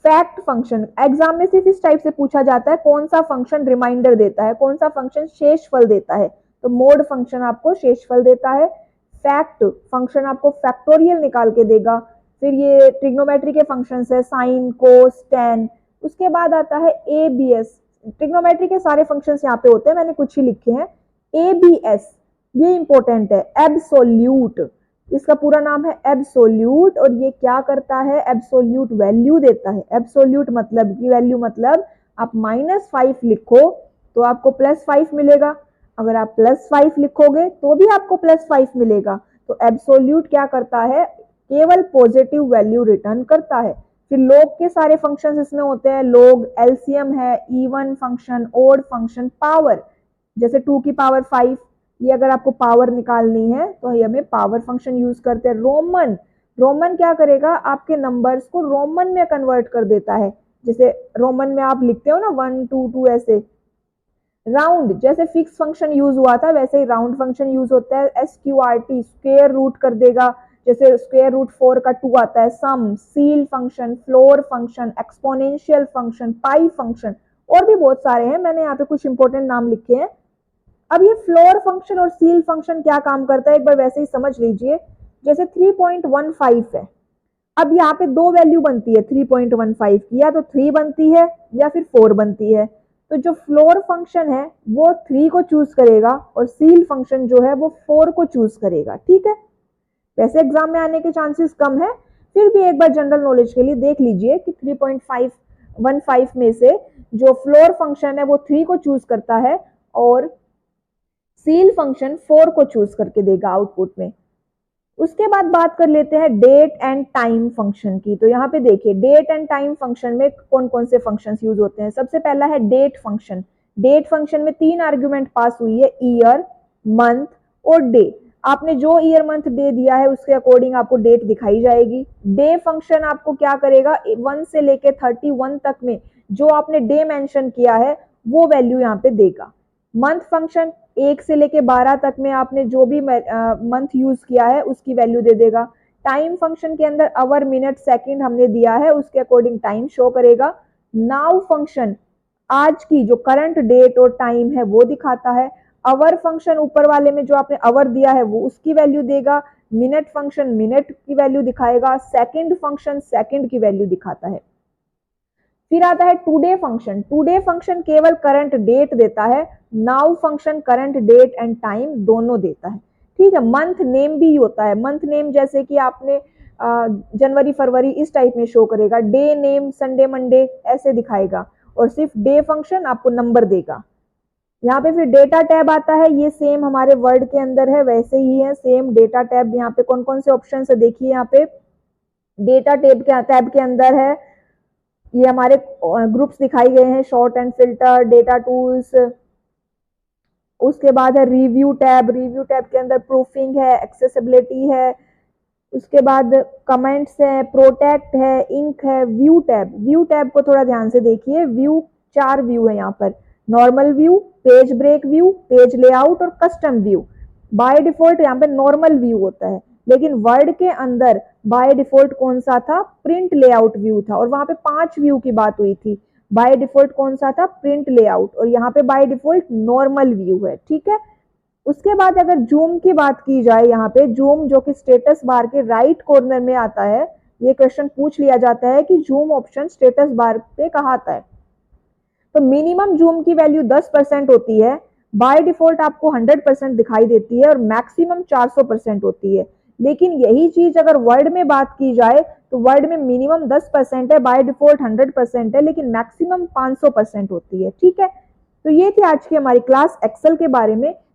Speaker 2: फैक्ट फंक्शन, एग्जाम में सिर्फ इस टाइप से पूछा जाता है कौन सा फंक्शन रिमाइंडर देता है, कौन सा फंक्शन शेष फल देता है, तो मोड फंक्शन आपको शेष फल देता है। फैक्ट फंक्शन आपको फैक्टोरियल निकाल के देगा। फिर ये ट्रिग्नोमेट्री के फंक्शंस है, साइन, कोस, टेन। उसके बाद आता है एबीएस, ट्रिग्नोमेट्री के सारे फंक्शंस यहाँ पे होते हैं, मैंने कुछ ही लिखे हैं। एबीएस ये इंपॉर्टेंट है, एब्सोल्यूट, इसका पूरा नाम है एब्सोल्यूट, और ये क्या करता है, एब्सोल्यूट वैल्यू देता है। एब्सोल्यूट मतलब की वैल्यू, मतलब आप -5 लिखो तो आपको +5 मिलेगा, अगर आप +5 लिखोगे तो भी आपको +5 मिलेगा। तो एब्सोल्यूट क्या करता है, केवल पॉजिटिव वैल्यू रिटर्न करता है। फिर लॉग के सारे फंक्शंस इसमें होते हैं, लॉग, एलसीएम है, even function, odd function, power, जैसे 2 की पावर 5, ये अगर आपको पावर निकालनी है तो ये हमें पावर फंक्शन यूज करते हैं। रोमन, रोमन क्या करेगा, आपके नंबर्स को रोमन में कन्वर्ट कर देता है, जैसे रोमन में आप लिखते हो ना 1 2 2 ऐसे। राउंड, जैसे फिक्स फंक्शन यूज हुआ था वैसे ही राउंड फंक्शन यूज होता है। SQRT, स्क्वायर रूट कर देगा, जैसे स्क्वायर रूट 4 का 2 आता है। Sum, ceil function, floor function, exponential function, pi function, और भी बहुत सारे हैं, मैंने यहाँ पे कुछ इंपॉर्टेंट नाम लिखे हैं। अब ये फ्लोर फंक्शन और सील फंक्शन क्या काम करता है एक बार वैसे ही समझ लीजिए। जैसे 3.15 है, अब यहाँ पे दो वैल्यू बनती है 3.15 की, या तो 3 बनती है या फिर 4 बनती है। तो जो फ्लोर फंक्शन है वो 3 को चूज करेगा और सील फंक्शन जो है वो 4 को चूज करेगा। ठीक है, वैसे एग्जाम में आने के चांसेस कम है, फिर भी एक बार जनरल नॉलेज के लिए देख लीजिए कि 3.515 में से जो फ्लोर फंक्शन है वो 3 को चूज करता है और सील फंक्शन 4 को चूज करके देगा आउटपुट में। उसके बाद बात कर लेते हैं डेट एंड टाइम फंक्शन की। तो यहाँ पे देखिए डेट एंड टाइम फंक्शन में कौन कौन से फंक्शंस यूज होते हैं। सबसे पहला है डेट फंक्शन। डेट फंक्शन में 3 आर्ग्यूमेंट पास हुई है, ईयर, मंथ और डे। आपने जो ईयर मंथ डे दिया है उसके अकॉर्डिंग आपको डेट दिखाई जाएगी। डे फंक्शन आपको क्या करेगा, 1 से लेके 31 तक में जो आपने डे मेंशन किया है वो वैल्यू यहाँ पे देगा। मंथ फंक्शन 1 से लेके 12 तक में आपने जो भी मंथ यूज किया है उसकी वैल्यू दे देगा। टाइम फंक्शन के अंदर आवर, मिनट, सेकंड हमने दिया है उसके अकॉर्डिंग टाइम शो करेगा। नाउ फंक्शन आज की जो करंट डेट और टाइम है वो दिखाता है। आवर फंक्शन ऊपर वाले में जो आपने आवर दिया है वो उसकी वैल्यू देगा। मिनट फंक्शन मिनट की वैल्यू दिखाएगा। सेकंड फंक्शन सेकंड की वैल्यू दिखाता है। फिर आता है टुडे फंक्शन। टुडे फंक्शन केवल करंट डेट देता है। Now function current date and time दोनों देता है। ठीक है, मंथ नेम भी होता है। मंथ नेम जैसे कि आपने जनवरी, फरवरी इस टाइप में शो करेगा। डे नेम संडे, मंडे ऐसे दिखाएगा। और सिर्फ डे फंक्शन आपको नंबर देगा। यहाँ पे फिर डेटा टैब आता है, ये सेम हमारे वर्ड के अंदर है वैसे ही है सेम डेटा टैब। यहाँ पे कौन कौन से ऑप्शन है देखिए, यहाँ पे डेटा टैब के अंदर है, ये हमारे ग्रुप्स दिखाई गए हैं, short and filter, data tools. उसके बाद है रिव्यू टैब। रिव्यू टैब के अंदर प्रूफिंग है, एक्सेसिबिलिटी है। उसके बाद कमेंट्स है, प्रोटेक्ट है, इंक है, व्यू टैब। व्यू टैब को थोड़ा ध्यान से देखिए, व्यू 4 व्यू है यहाँ पर। Normal view, page break view, page layout और कस्टम व्यू। बाय डिफॉल्ट यहाँ पे नॉर्मल व्यू होता है, लेकिन वर्ड के अंदर बाय डिफॉल्ट कौन सा था, प्रिंट लेआउट व्यू था। और वहां पे 5 व्यू की बात हुई थी। बाय डिफॉल्ट कौन सा था, प्रिंट लेआउट। और यहाँ पे बाय डिफॉल्ट नॉर्मल व्यू है। ठीक है, उसके बाद अगर जूम की बात की जाए, यहाँ पे जूम जो कि स्टेटस बार के राइट कॉर्नर में आता है, ये क्वेश्चन पूछ लिया जाता है कि जूम ऑप्शन स्टेटस बार पे कहाँ आता है। तो मिनिमम जूम की वैल्यू 10% होती है, बाय डिफॉल्ट आपको 100% दिखाई देती है और मैक्सिमम 400% होती है। लेकिन यही चीज अगर वर्ड में बात की जाए तो वर्ड में मिनिमम 10% है, बाय डिफॉल्ट 100% है, लेकिन मैक्सिमम 500% होती है। ठीक है, तो ये थी आज की हमारी क्लास एक्सेल के बारे में।